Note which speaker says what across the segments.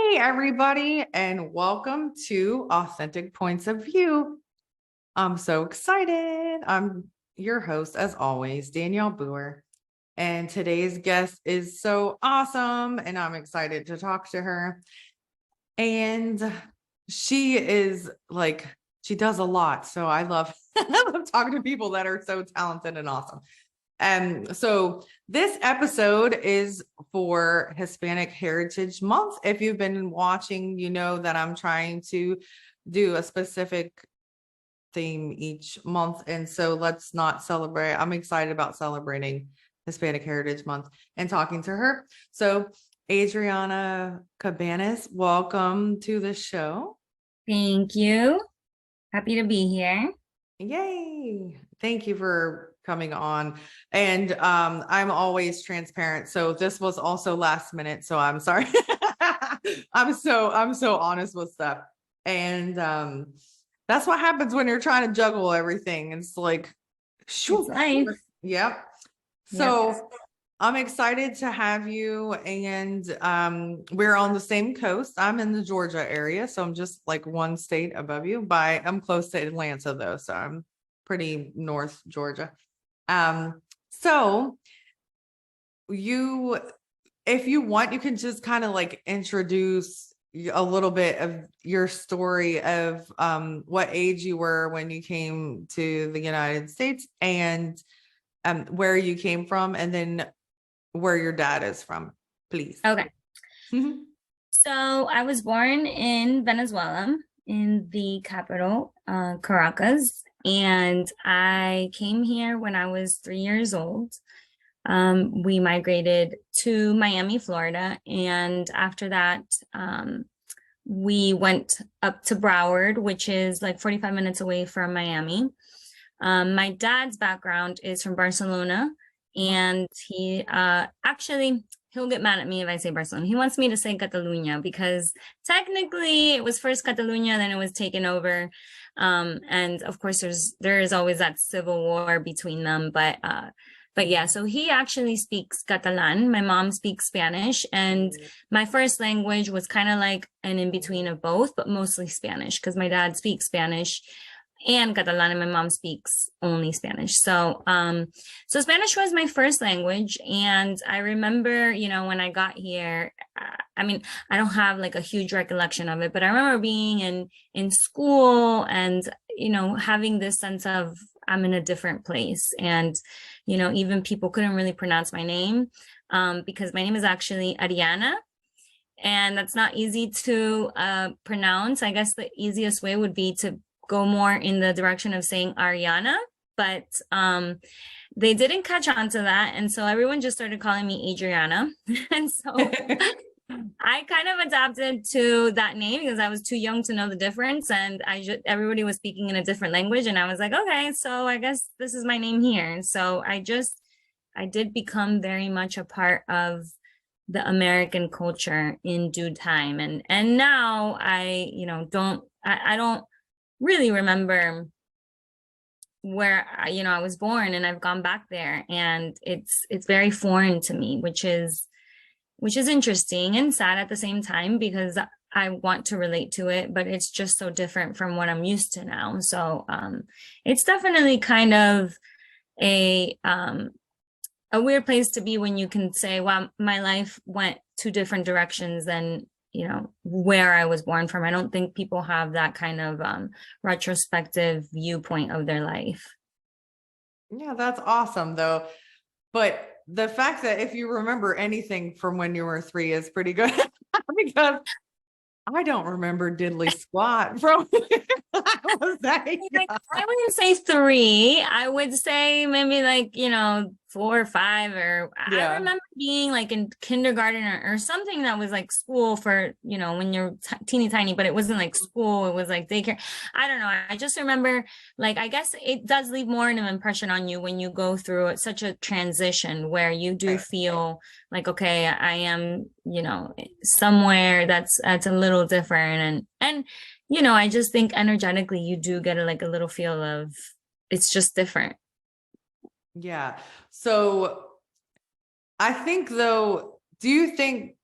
Speaker 1: Hey, everybody, and welcome to Authentic Points of View. I'm so excited. I'm your host, as always, Danielle Boer. And today's guest is so awesome, and I'm excited to talk to her. And she is like, she does a lot. So I love, I love talking to people that are so talented and awesome. So this episode is for Hispanic Heritage Month. If you've been watching, you know that I'm trying to do a specific theme each month. And so let's not celebrate. I'm excited about celebrating Hispanic Heritage Month and talking to her. So Adriana Cabanas, welcome to the show.
Speaker 2: Thank you. Happy to be here.
Speaker 1: Yay. Thank you for coming on. And I'm always transparent. So this was also last minute. So I'm sorry. I'm so honest with stuff. And that's what happens when you're trying to juggle everything. It's like,
Speaker 2: It's life.
Speaker 1: Yep. So I'm excited to have you. And we're on the same coast. I'm in the Georgia area. So I'm just like one state above you. I'm close to Atlanta though. So I'm pretty north Georgia. So if you want, you can just kind of like introduce a little bit of your story of what age you were when you came to the United States and where you came from, and then where your dad is from, please.
Speaker 2: Okay. So I was born in Venezuela, in the capital, Caracas, and I came here when I was 3 years old. We migrated to Miami, Florida, and after that, we went up to Broward, which is like 45 minutes away from Miami. My dad's background is from Barcelona, and he he'll get mad at me if I say Barcelona. He wants me to say Catalonia because technically it was first Catalonia, then it was taken over. And of course there is always that civil war between them. But yeah, so he actually speaks Catalan. My mom speaks Spanish, and my first language was kind of like an in-between of both, but mostly Spanish because my dad speaks Spanish and Catalan, and my mom speaks only Spanish. So so Spanish was my first language. And I remember, when I got here, I mean, I don't have like a huge recollection of it, but I remember being in school and, having this sense of I'm in a different place. And, even people couldn't really pronounce my name because my name is actually Adriana. And that's not easy to pronounce. I guess the easiest way would be to go more in the direction of saying Ariana, but they didn't catch on to that. And so everyone just started calling me Adriana. And so I kind of adapted to that name because I was too young to know the difference. And everybody was speaking in a different language. And I was like, okay, so I guess this is my name here. And so I did become very much a part of the American culture in due time. And now I don't really remember where I was born, and I've gone back there, and it's very foreign to me, which is interesting and sad at the same time because I want to relate to it, but it's just so different from what I'm used to now. So it's definitely kind of a weird place to be when you can say, wow, my life went two different directions than where I was born from. I don't think people have that kind of retrospective viewpoint of their life.
Speaker 1: Yeah, that's awesome though. But the fact that if you remember anything from when you were 3 is pretty good because I don't remember diddly squat from I was that young.
Speaker 2: I wouldn't say 3. I would say maybe like, 4 or 5 or I remember being like in kindergarten or something that was like school for, when you're teeny tiny, but it wasn't like school. It was like daycare. I don't know. I just remember like, I guess it does leave more of an impression on you when you go through such a transition where you do feel like, okay, I am, somewhere that's a little different. And I just think energetically you do get a little feel of it's just different.
Speaker 1: Yeah. So I think though, do you think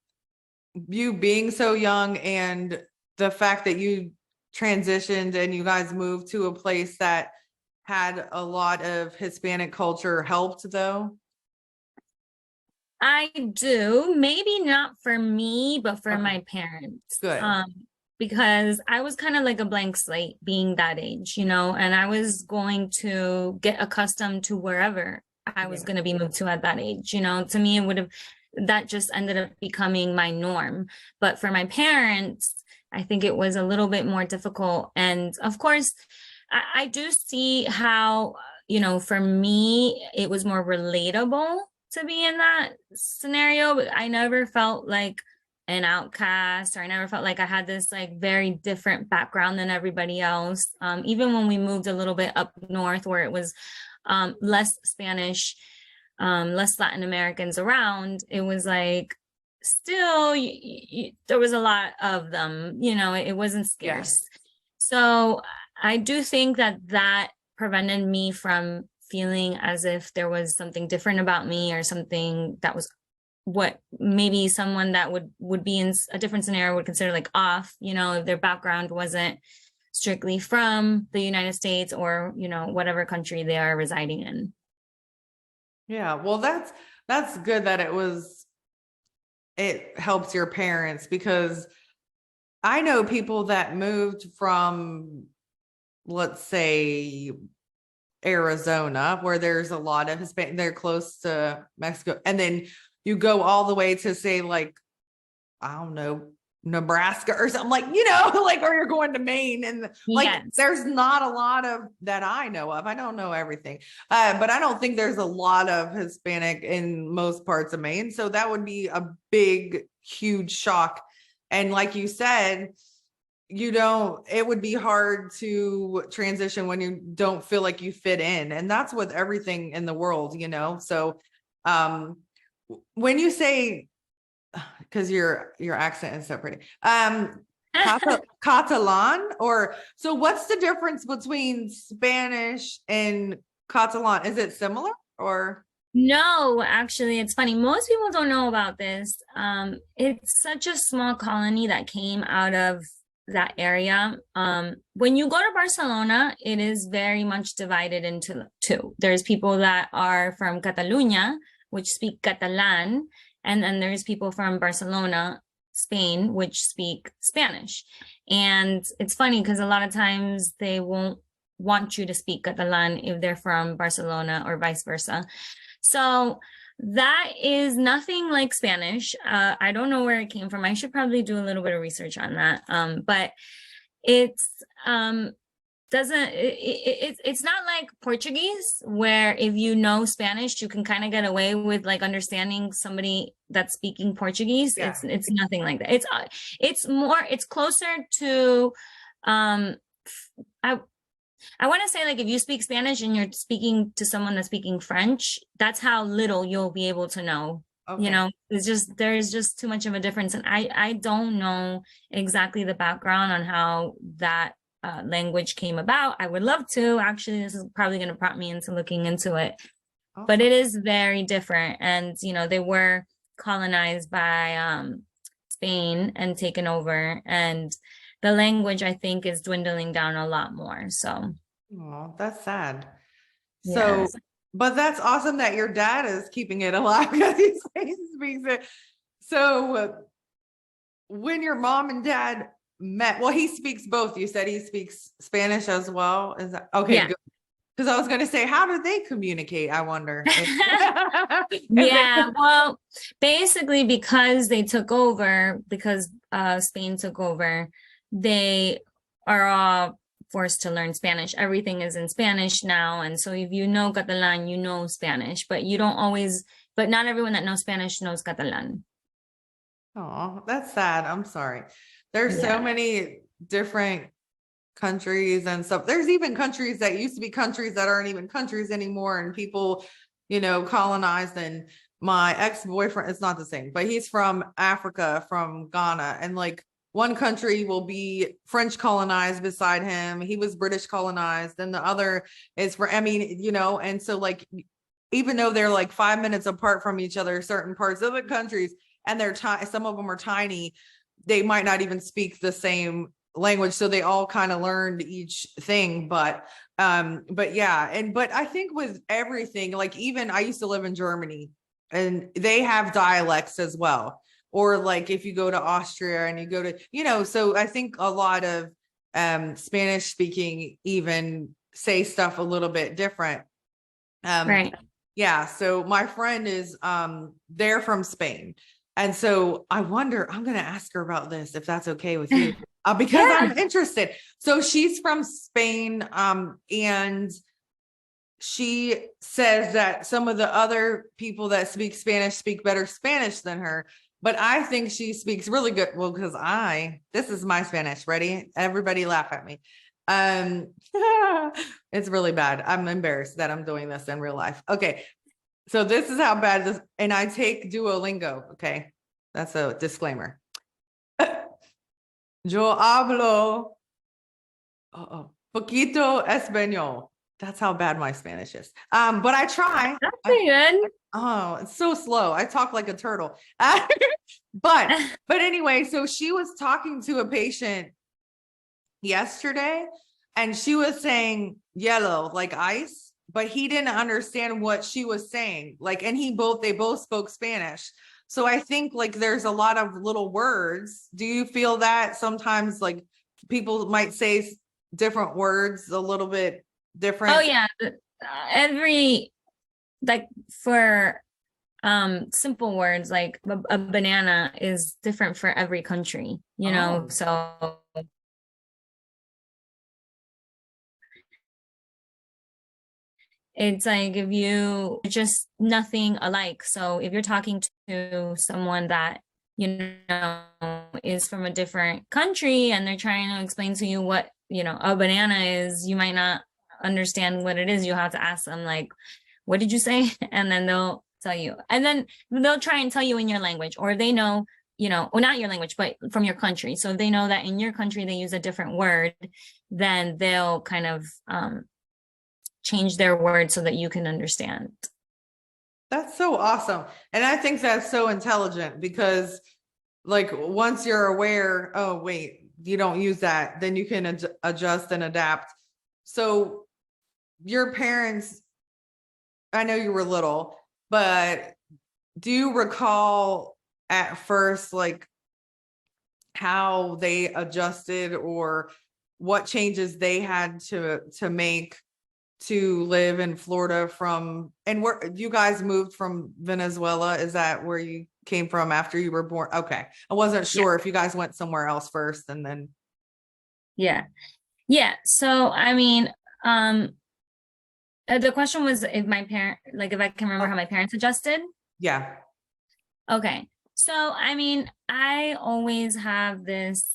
Speaker 1: you being so young and the fact that you transitioned and you guys moved to a place that had a lot of Hispanic culture helped though?
Speaker 2: I do, maybe not for me, but for
Speaker 1: Okay,
Speaker 2: my parents.
Speaker 1: good.
Speaker 2: Because I was kind of like a blank slate being that age, and I was going to get accustomed to wherever I was
Speaker 1: Yeah.
Speaker 2: going to be moved to at that age. To me, that just ended up becoming my norm. But for my parents, I think it was a little bit more difficult. And of course, I do see how, for me, it was more relatable to be in that scenario. But I never felt like an outcast, or I never felt like I had this like very different background than everybody else. Even when we moved a little bit up north where it was less Spanish, less Latin Americans around, it was like still there was a lot of them, it wasn't
Speaker 1: Yeah.
Speaker 2: scarce. So I do think that prevented me from feeling as if there was something different about me, or something that was what maybe someone that would be in a different scenario would consider like off, if their background wasn't strictly from the United States, or whatever country they are residing in.
Speaker 1: Yeah. Well, that's good that it helps your parents, because I know people that moved from, let's say, Arizona, where there's a lot of Hispanic, they're close to Mexico. And then you go all the way to, say, like, I don't know, Nebraska or something, like, like, or you're going to Maine, and like,
Speaker 2: Yes.
Speaker 1: there's not a lot of that I know of. I don't know everything. But I don't think there's a lot of Hispanic in most parts of Maine. So that would be a big, huge shock. And like you said, it would be hard to transition when you don't feel like you fit in. And that's with everything in the world, So when you say, because your accent is so pretty, Catalan, or so what's the difference between Spanish and Catalan? Is it similar, or?
Speaker 2: No, actually, it's funny. Most people don't know about this. It's such a small colony that came out of that area. When you go to Barcelona, it is very much divided into two. There's people that are from Catalonia, which speak Catalan, and then there's people from Barcelona, Spain, which speak Spanish. And it's funny because a lot of times they won't want you to speak Catalan if they're from Barcelona, or vice versa. So that is nothing like Spanish. I don't know where it came from. I should probably do a little bit of research on that. But it's it's not like Portuguese, where if you know Spanish, you can kind of get away with like understanding somebody that's speaking Portuguese.
Speaker 1: Yeah.
Speaker 2: It's nothing like that. It's closer to I want to say, like, if you speak Spanish and you're speaking to someone that's speaking French, that's how little you'll be able to know.
Speaker 1: Okay.
Speaker 2: There's just too much of a difference. And I don't know exactly the background on how that language came about. I would love to. Actually, this is probably going to prompt me into looking into it.
Speaker 1: Awesome.
Speaker 2: But it is very different. And, they were colonized by Spain and taken over. And the language, I think, is dwindling down a lot more. So,
Speaker 1: oh, that's sad. So,
Speaker 2: yes.
Speaker 1: but that's awesome that your dad is keeping it alive, because he speaks it. So, when your mom and dad met, well, he speaks both. You said he speaks Spanish as well. Is that okay?
Speaker 2: Yeah.
Speaker 1: Good. Because I was going to say, how do they communicate? I wonder.
Speaker 2: Yeah, well, basically because they took over, because Spain took over, they are all forced to learn Spanish. Everything is in Spanish now. And so if you know Catalan, you know Spanish, but not everyone that knows Spanish knows Catalan.
Speaker 1: Oh, that's sad. I'm sorry. There's so many different countries and stuff. There's even countries that used to be countries that aren't even countries anymore, and people, colonized. And my ex-boyfriend, it's not the same, but he's from Africa, from Ghana, and like one country will be French colonized beside him. He was British colonized, and the other is and so like, even though they're like 5 minutes apart from each other, certain parts of the countries, and they're tiny. Some of them are tiny. They might not even speak the same language. So they all kind of learned each thing. But yeah. But I think with everything, like even I used to live in Germany and they have dialects as well. Or like if you go to Austria and you go to, so I think a lot of Spanish speaking even say stuff a little bit different.
Speaker 2: Right.
Speaker 1: Yeah. So my friend is they're from Spain. And so I wonder, I'm gonna ask her about this if that's okay with you. Because
Speaker 2: Yeah.
Speaker 1: I'm interested. So she's from Spain, and she says that some of the other people that speak Spanish speak better Spanish than her. But I think she speaks really good. Well, because this is my Spanish. Ready? Everybody laugh at me. It's really bad. I'm embarrassed that I'm doing this in real life. Okay. So this is how bad this, and I take Duolingo. Okay. That's a disclaimer. Yo hablo poquito español. That's how bad my Spanish is. But I try.
Speaker 2: That's pretty good.
Speaker 1: Oh, it's so slow. I talk like a turtle. But anyway, so she was talking to a patient yesterday and she was saying yellow like ice, but he didn't understand what she was saying. Like, and they both spoke Spanish. So I think like there's a lot of little words. Do you feel that sometimes like people might say different words a little bit different?
Speaker 2: Oh yeah. Like for simple words like a banana is different for every country,
Speaker 1: Oh.
Speaker 2: so it's like if you just nothing alike. So if you're talking to someone that is from a different country and they're trying to explain to you what a banana is, you might not understand what it is. You have to ask them like, what did you say? And then they'll tell you, and then they'll try and tell you in your language, or they know, well, not your language, but from your country. So if they know that in your country they use a different word, then they'll kind of change their word so that you can understand.
Speaker 1: That's so awesome. And I think that's so intelligent because like once you're aware, oh wait, you don't use that, then you can adjust and adapt. So your parents, I know you were little, but do you recall at first like how they adjusted or what changes they had to make to live in Florida and where you guys moved from Venezuela? Is that where you came from after you were born? Okay. I wasn't sure if you guys went somewhere else first and then.
Speaker 2: Yeah. So, I mean, the question was if I can remember how my parents adjusted.
Speaker 1: Yeah.
Speaker 2: Okay. So, I mean, I always have this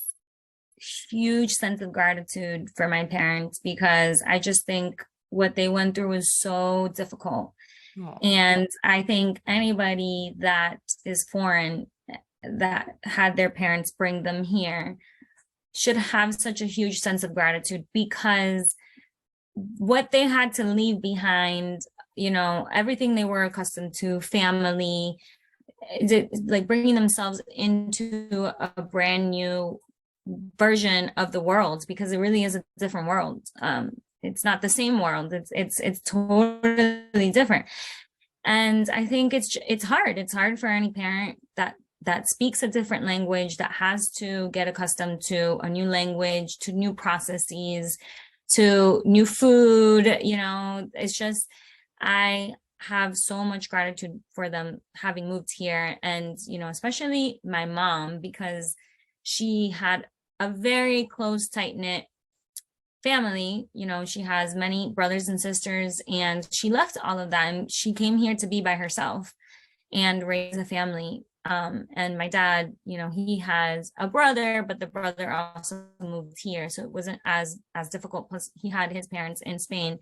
Speaker 2: huge sense of gratitude for my parents because I just think what they went through was so difficult.
Speaker 1: Aww.
Speaker 2: And I think anybody that is foreign that had their parents bring them here should have such a huge sense of gratitude because what they had to leave behind, everything they were accustomed to, family, like bringing themselves into a brand new version of the world, because it really is a different world. It's not the same world. It's totally different. And I think it's hard. It's hard for any parent that speaks a different language, that has to get accustomed to a new language, to new processes, to new food. It's just, I have so much gratitude for them having moved here. And, especially my mom, because she had a very close, tight-knit family. She has many brothers and sisters, and she left all of that and she came here to be by herself and raise a family. And my dad, he has a brother, but the brother also moved here, so it wasn't as difficult. Plus he had his parents in Spain,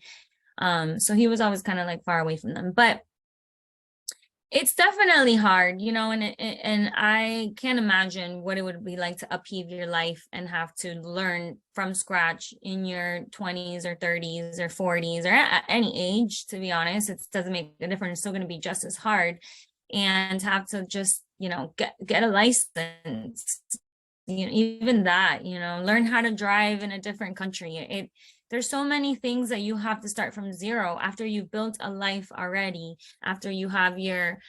Speaker 2: so he was always kind of like far away from them. But it's definitely hard, and I can't imagine what it would be like to upheave your life and have to learn from scratch in your 20s or 30s or 40s or at any age. To be honest, it doesn't make a difference. It's still going to be just as hard, and have to just get a license, even that, learn how to drive in a different country. There's so many things that you have to start from zero after you've built a life already, after you have your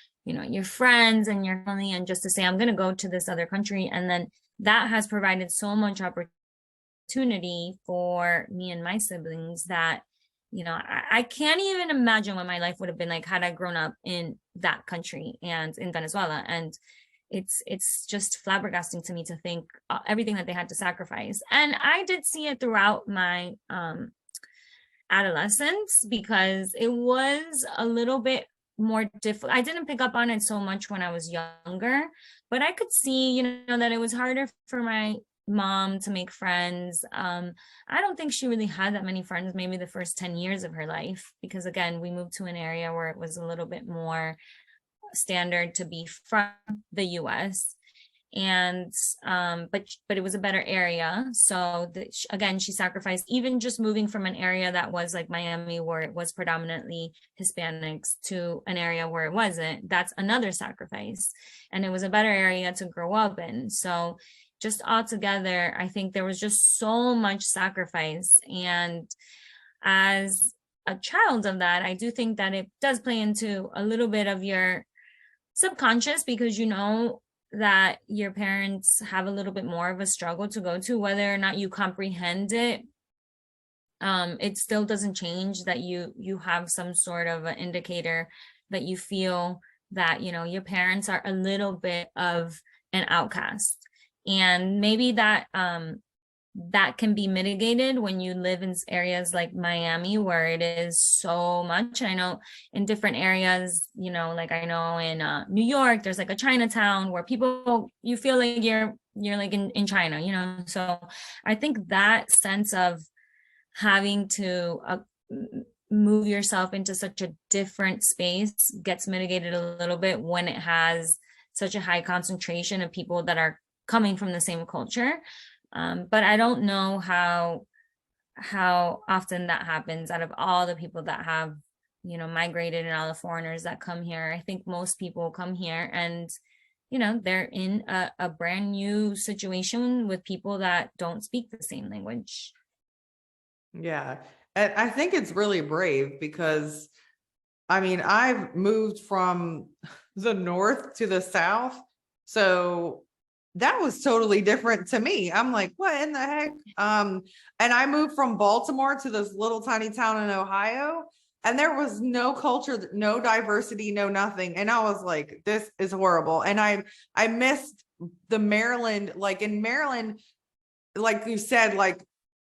Speaker 2: friends and your family, and just to say, I'm going to go to this other country. And then that has provided so much opportunity for me and my siblings that, I can't even imagine what my life would have been like had I grown up in that country and in Venezuela. And it's just flabbergasting to me to think everything that they had to sacrifice. And I did see it throughout my adolescence, because it was a little bit more difficult. I didn't pick up on it so much when I was younger, but I could see, that it was harder for my mom to make friends. I don't think she really had that many friends, maybe the first 10 years of her life, because again, we moved to an area where it was a little bit more standard to be from the US. And but it was a better area. So again, she sacrificed, even just moving from an area that was like Miami, where it was predominantly Hispanics, to an area where it wasn't. That's another sacrifice, and it was a better area to grow up in. So just altogether, I think there was just so much sacrifice. And as a child of that, I do think that it does play into a little bit of your subconscious, because that your parents have a little bit more of a struggle to go to, whether or not you comprehend it. It still doesn't change that you have some sort of an indicator that you feel that, your parents are a little bit of an outcast. And maybe that can be mitigated when you live in areas like Miami, where it is so much. I know in different areas, like I know in New York, there's like a Chinatown where you feel like you're like in China, so I think that sense of having to move yourself into such a different space gets mitigated a little bit when it has such a high concentration of people that are coming from the same culture. But I don't know how often that happens out of all the people that have, migrated, and all the foreigners that come here. I think most people come here and, they're in a brand new situation with people that don't speak the same language.
Speaker 1: Yeah. And I think it's really brave, because I've moved from the north to the south. So that was totally different to me. I'm like, what in the heck? And I moved from Baltimore to this little tiny town in Ohio, and there was no culture, no diversity, no nothing. And I was like, this is horrible. And I missed the Maryland, like in Maryland, like you said, like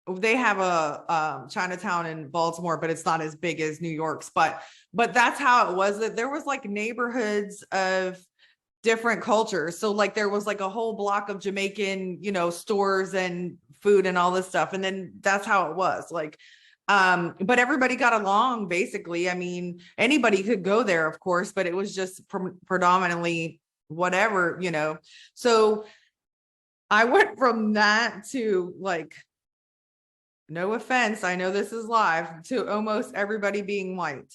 Speaker 1: they have a Chinatown in Baltimore, but it's not as big as New York's, but that's how it was, that there was like neighborhoods of different cultures. So like there was like a whole block of Jamaican, stores and food and all this stuff. And then that's how it was like, but everybody got along basically. Anybody could go there, of course, but it was just predominantly whatever, So I went from that to, like, no offense, I know this is live, to almost everybody being white.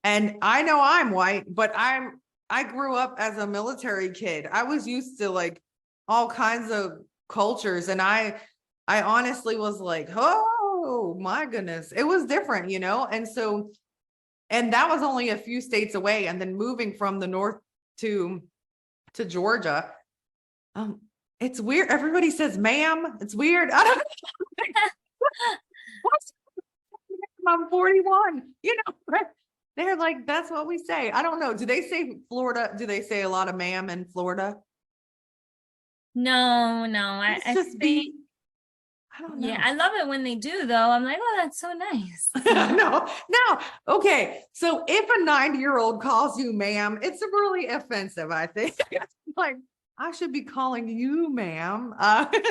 Speaker 1: And I know I'm white, but I grew up as a military kid. I was used to like all kinds of cultures. And I honestly was like, oh my goodness, it was different, And so, and that was only a few states away. And then moving from the north to Georgia, it's weird. Everybody says, ma'am. It's weird. I don't I'm 41, They're like, that's what we say. I don't know. Do they say Florida? Do they say a lot of ma'am in Florida?
Speaker 2: No. I
Speaker 1: just be, I don't know.
Speaker 2: Yeah, I love it when they do, though. I'm like, oh, that's so nice.
Speaker 1: No. Okay. So if a 90-year-old calls you ma'am, it's really offensive, I think. Like, I should be calling you ma'am.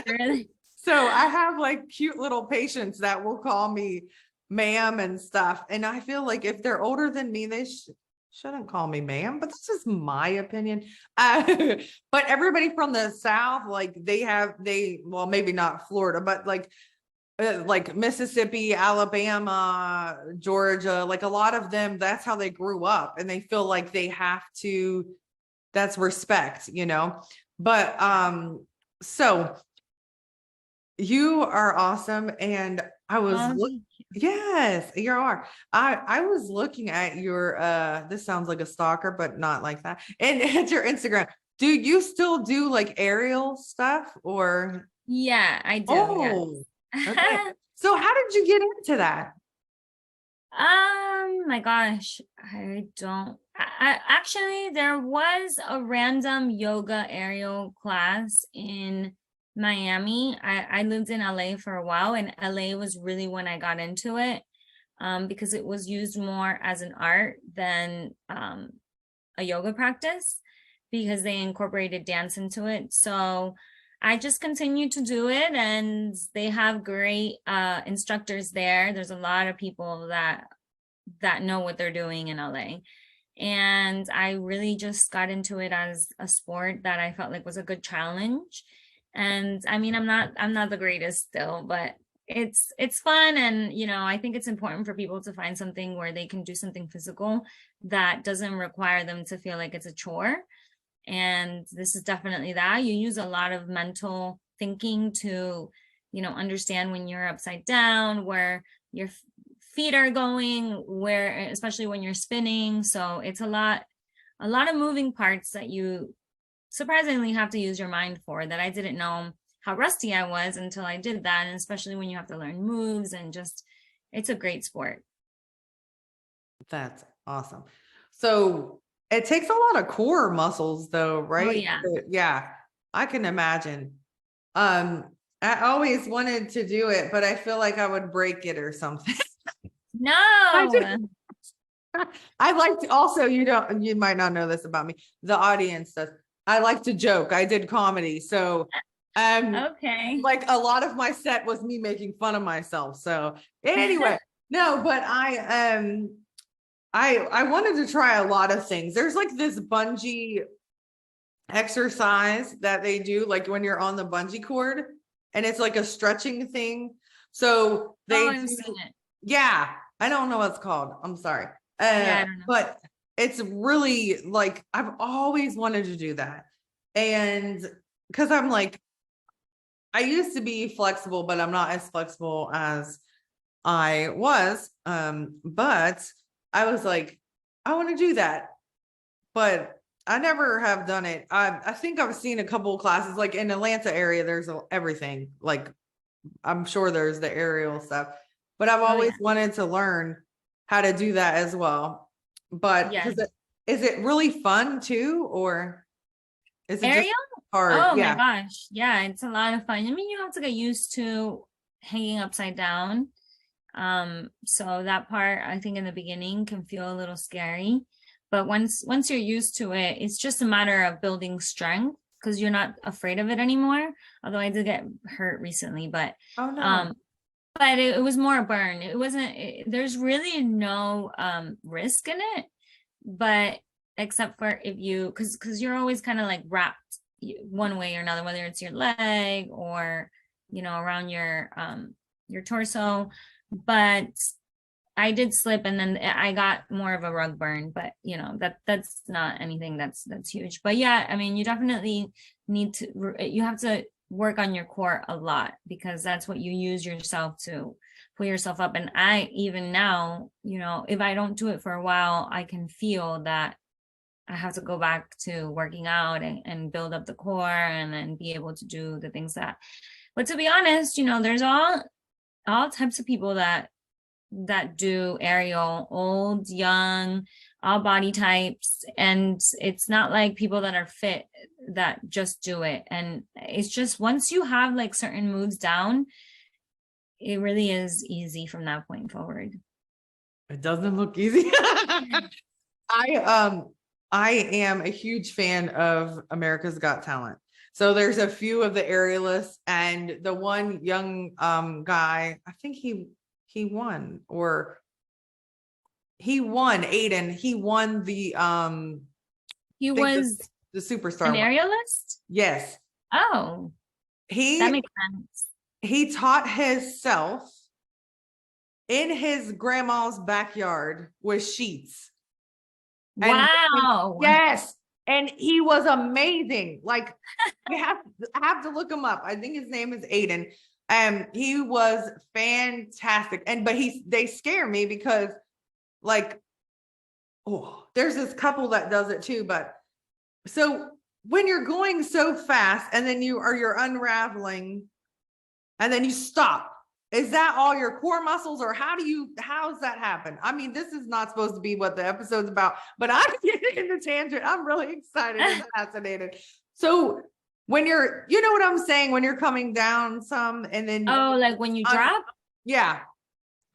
Speaker 2: Really?
Speaker 1: So I have like cute little patients that will call me ma'am and stuff. And I feel like if they're older than me, they shouldn't call me ma'am, but that's just my opinion. But everybody from the South, like well, maybe not Florida, but like Mississippi, Alabama, Georgia, like a lot of them, that's how they grew up. And they feel like they have to that's respect, but, so you are awesome. And I was,
Speaker 2: Oh, thank you.
Speaker 1: yes, you are. I was looking at your, this sounds like a stalker, but not like that. And at your Instagram, do you still do like aerial stuff or?
Speaker 2: Yeah, I do. Yes.
Speaker 1: Oh, okay. So how did you get into that?
Speaker 2: My gosh, I don't. Actually, there was a random yoga aerial class in Miami. I lived in LA for a while, and LA was really when I got into it, because it was used more as an art than a yoga practice, because they incorporated dance into it. So I just continue to do it, and they have great instructors there. There's a lot of people that know what they're doing in LA. And I really just got into it as a sport that I felt like was a good challenge. And I mean, I'm not the greatest still, but it's fun. And I think it's important for people to find something where they can do something physical that doesn't require them to feel like it's a chore. And this is definitely that. You use a lot of mental thinking to understand when you're upside down, where your feet are going, where, especially when you're spinning. So it's a lot of moving parts that you surprisingly have to use your mind for, that I didn't know how rusty I was until I did that. And especially when you have to learn moves, and just, it's a great sport.
Speaker 1: That's awesome. So it takes a lot of core muscles though,
Speaker 2: Oh
Speaker 1: right?
Speaker 2: yeah.
Speaker 1: Yeah, I can imagine. I always wanted to do it, but I feel like I would break it or something. I just,
Speaker 2: No.
Speaker 1: I like to also, you might not know this about me. The audience does. I like to joke. I did comedy. So,
Speaker 2: Okay.
Speaker 1: like a lot of my set was me making fun of myself. So anyway, no, but I wanted to try a lot of things. There's like this bungee exercise that they do, like when you're on the bungee cord, and it's like a stretching thing. So
Speaker 2: Oh,
Speaker 1: they
Speaker 2: I've
Speaker 1: do,
Speaker 2: seen it.
Speaker 1: yeah, I don't know what it's called. I'm sorry.
Speaker 2: Yeah, I don't know.
Speaker 1: But it's really like I've always wanted to do that. And because I'm like, I used to be flexible, but I'm not as flexible as I was. But I was like, I want to do that, but I never have done it. I think I've seen a couple of classes, like in Atlanta area. There's everything. Like I'm sure there's the aerial stuff, but I've
Speaker 2: Oh
Speaker 1: always
Speaker 2: yeah.
Speaker 1: wanted to learn how to do that as well. But
Speaker 2: Yes.
Speaker 1: because is it really fun too, or is it just
Speaker 2: Aerial?
Speaker 1: hard?
Speaker 2: Oh my
Speaker 1: Yeah.
Speaker 2: gosh. Yeah, it's a lot of fun. I mean, you have to get used to hanging upside down. So that part, I think in the beginning can feel a little scary, but once you're used to it, it's just a matter of building strength, because you're not afraid of it anymore. Although I did get hurt recently, but
Speaker 1: Oh no.
Speaker 2: um but it was more a burn. It wasn't there's really no risk in it, but except for if you, because you're always kind of like wrapped one way or another, whether it's your leg or around your torso. But I did slip, and then I got more of a rug burn, but that's not anything that's huge. But yeah, I mean, you definitely you have to work on your core a lot, because that's what you use yourself to pull yourself up. And I, even now, if I don't do it for a while, I can feel that I have to go back to working out and build up the core, and then be able to do the things that. But to be honest, there's all types of people that do aerial, old, young, all body types. And it's not like people that are fit that just do it. And it's just, once you have like certain moves down, it really is easy from that point forward.
Speaker 1: It doesn't look easy. I I am a huge fan of America's Got Talent. So there's a few of the aerialists, and the one young guy, I think he won, or he won, Aiden, he won the
Speaker 2: He
Speaker 1: I think
Speaker 2: was
Speaker 1: the
Speaker 2: an
Speaker 1: superstar one.
Speaker 2: aerialist?
Speaker 1: Yes.
Speaker 2: Oh, that
Speaker 1: He
Speaker 2: makes sense.
Speaker 1: he taught himself in his grandma's backyard with sheets. And
Speaker 2: Wow.
Speaker 1: yes, And he was amazing. Like I have to look him up. I think his name is Aiden. He was fantastic. But they scare me because like, oh, there's this couple that does it too. But so when you're going so fast and then you're unraveling and then you stop, is that all your core muscles, or how's that happen? I mean, this is not supposed to be what the episode's about, but I'm getting in the tangent. I'm really excited and fascinated. So when you know what I'm saying, when you're coming down some and then
Speaker 2: like when you drop?
Speaker 1: Yeah.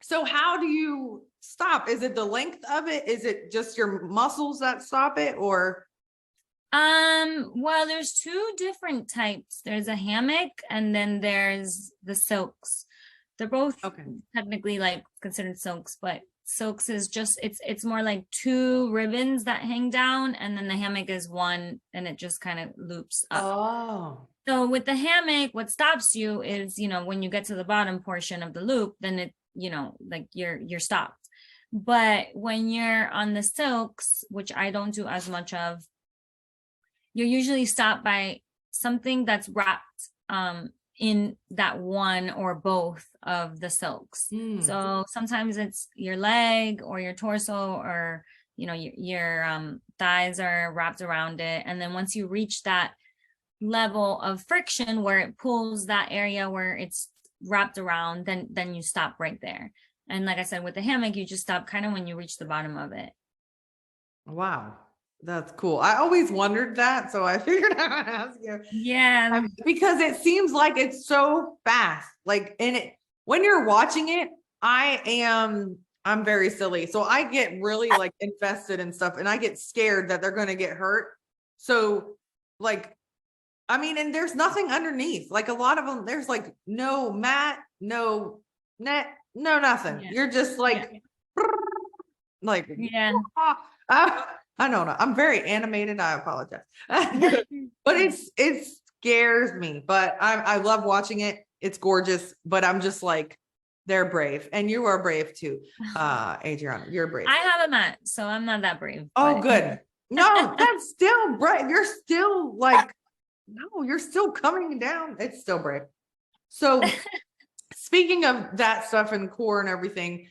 Speaker 1: So how do you stop? Is it the length of it? Is it just your muscles that stop it, or?
Speaker 2: Well, there's two different types. There's a hammock and then there's the silks. They're both technically like considered silks, but silks is just it's more like two ribbons that hang down, and then the hammock is one and it just kind of loops up.
Speaker 1: Oh.
Speaker 2: So with the hammock, what stops you is, when you get to the bottom portion of the loop, then it, like you're stopped. But when you're on the silks, which I don't do as much of, you're usually stopped by something that's wrapped in that one or both of the silks. So sometimes it's your leg or your torso, or your thighs are wrapped around it. And then once you reach that level of friction where it pulls that area where it's wrapped around, then you stop right there. And like I said, with the hammock, you just stop kind of when you reach the bottom of it.
Speaker 1: Wow. That's cool. I always wondered that, so I figured I would ask you.
Speaker 2: Yeah.
Speaker 1: Because it seems like it's so fast. Like, when you're watching it, I'm very silly. So I get really like invested in stuff, and I get scared that they're going to get hurt. So like, I mean, and there's nothing underneath. Like a lot of them, there's like no mat, no net, no nothing. Yeah. You're just like, like,
Speaker 2: yeah.
Speaker 1: I don't know. I'm very animated. I apologize. But it scares me, but I love watching it. It's gorgeous, but I'm just like, they're brave. And you are brave too. Adriana, you're brave.
Speaker 2: I have a mat, so I'm not that brave.
Speaker 1: Oh, good. No, that's still brave. You're still like, no, you're still coming down. It's still brave. So speaking of that stuff and core and everything,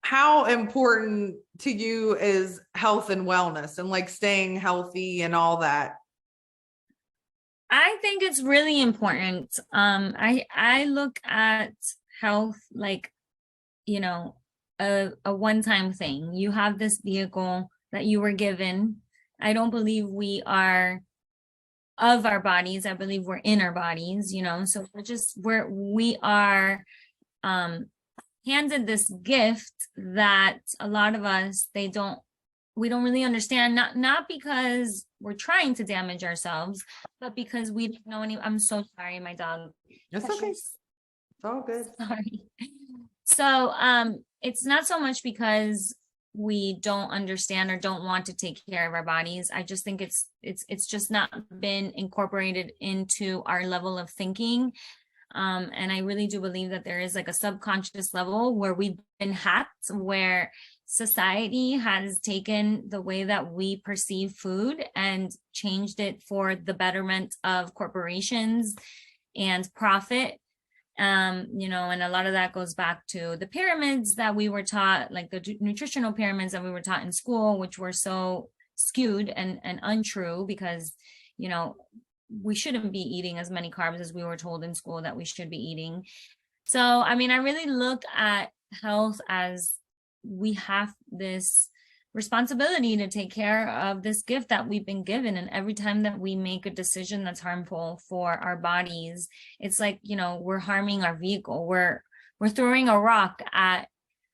Speaker 1: how important to you is health and wellness and like staying healthy and all that?
Speaker 2: I think it's really important. I look at health like, a one-time thing. You have this vehicle that you were given. I don't believe we are of our bodies. I believe we're in our bodies, so we are handed this gift that a lot of us, we don't really understand, not because we're trying to damage ourselves, but because we don't know I'm so sorry, my dog.
Speaker 1: That's okay. It's all good.
Speaker 2: Sorry. So it's not so much because we don't understand or don't want to take care of our bodies. I just think it's just not been incorporated into our level of thinking. And I really do believe that there is like a subconscious level where we've been hacked, where society has taken the way that we perceive food and changed it for the betterment of corporations and profit. And a lot of that goes back to the pyramids that we were taught, like the nutritional pyramids that we were taught in school, which were so skewed and untrue, because, we shouldn't be eating as many carbs as we were told in school that we should be eating. So, I mean, I really look at health as we have this responsibility to take care of this gift that we've been given. And every time that we make a decision that's harmful for our bodies, it's like, we're harming our vehicle. We're throwing a rock at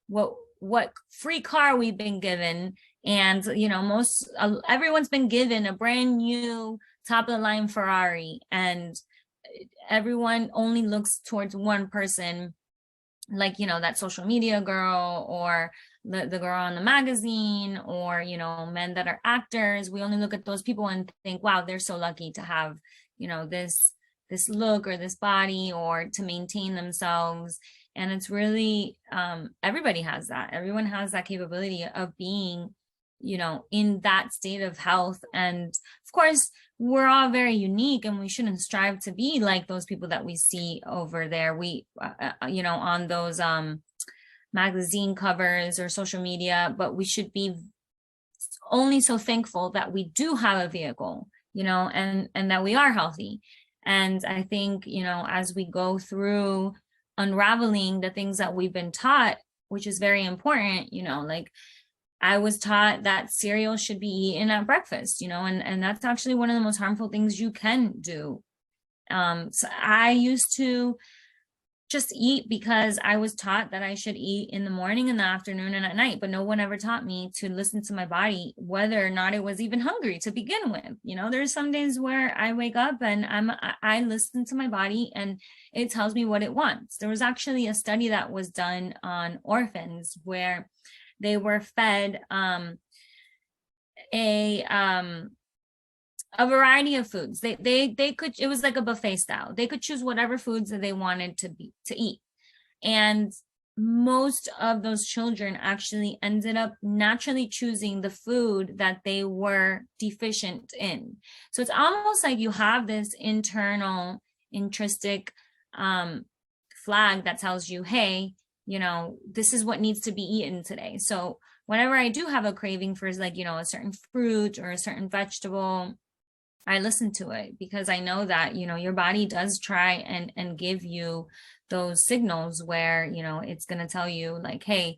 Speaker 2: what free car we've been given. And, everyone's been given a brand new top of the line Ferrari, and everyone only looks towards one person, like, that social media girl, or the girl on the magazine, or, men that are actors. We only look at those people and think, wow, they're so lucky to have, this look or this body, or to maintain themselves. And it's really, everybody has that. Everyone has that capability of being in that state of health. And of course, we're all very unique, and we shouldn't strive to be like those people that we see over there. We, on those magazine covers or social media, but we should be only so thankful that we do have a vehicle, and that we are healthy. And I think, as we go through unraveling the things that we've been taught, which is very important, like I was taught that cereal should be eaten at breakfast, and that's actually one of the most harmful things you can do. So I used to just eat because I was taught that I should eat in the morning, in the afternoon, and at night, but no one ever taught me to listen to my body, whether or not it was even hungry to begin with. There's some days where I wake up and I listen to my body and it tells me what it wants. There was actually a study that was done on orphans where they were fed a variety of foods. They could, it was like a buffet style. They could choose whatever foods that they wanted to eat. And most of those children actually ended up naturally choosing the food that they were deficient in. So it's almost like you have this internal, intrinsic flag that tells you, hey, this is what needs to be eaten today. So whenever I do have a craving for a certain fruit or a certain vegetable, I listen to it, because I know that, your body does try and give you those signals where, it's going to tell you like, hey,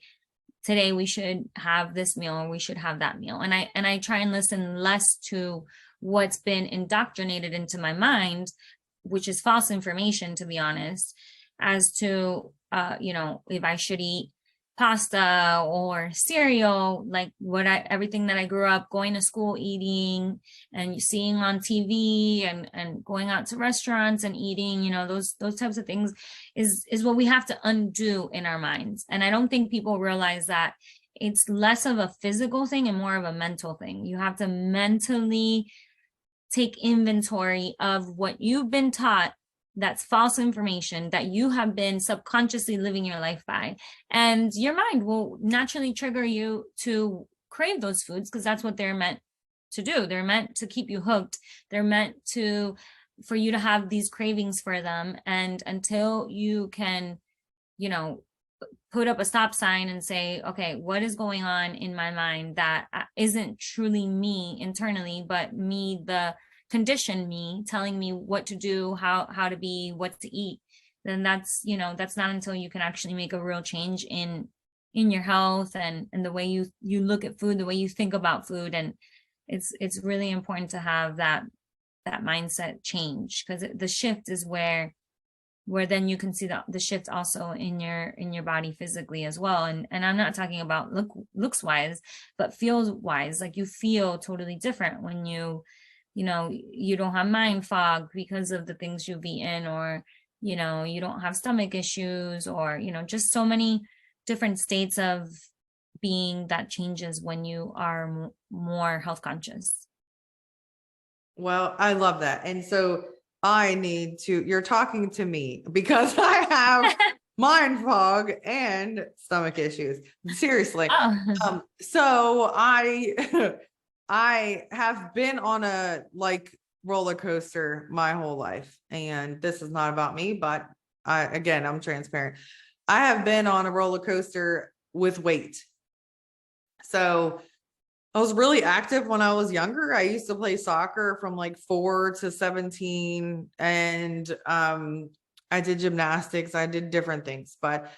Speaker 2: today we should have this meal or we should have that meal. And I try and listen less to what's been indoctrinated into my mind, which is false information, to be honest, as to, if I should eat pasta or cereal, like everything that I grew up going to school eating and seeing on TV and going out to restaurants and eating, those types of things is what we have to undo in our minds. And I don't think people realize that it's less of a physical thing and more of a mental thing. You have to mentally take inventory of what you've been taught that's false information that you have been subconsciously living your life by. And your mind will naturally trigger you to crave those foods, because that's what they're meant to do. They're meant to keep you hooked. They're meant for you to have these cravings for them. And until you can, put up a stop sign and say, okay, what is going on in my mind that isn't truly me internally, but me, the condition me, telling me what to do, how to be, what to eat, then that's not until you can actually make a real change in your health and the way you look at food, the way you think about food. And it's really important to have that mindset change, because the shift is where then you can see the shift also in your body physically as well. And I'm not talking about looks wise, but feels wise. Like you feel totally different when you don't have mind fog because of the things you've eaten, or, you don't have stomach issues, or, just so many different states of being that changes when you are more health conscious.
Speaker 1: Well, I love that. And so you're talking to me because I have mind fog and stomach issues. Seriously.
Speaker 2: Oh.
Speaker 1: So I have been on a roller coaster my whole life, and this is not about me, but I'm transparent. I have been on a roller coaster with weight. So I was really active when I was younger. I used to play soccer from 4 to 17, and I did gymnastics. I did different things, but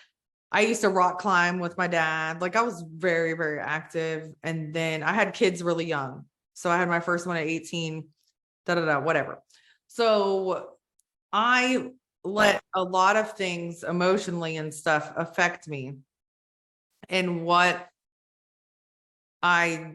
Speaker 1: I used to rock climb with my dad. I was very, very active. And then I had kids really young. So I had my first one at 18, whatever. So I let a lot of things emotionally and stuff affect me and what I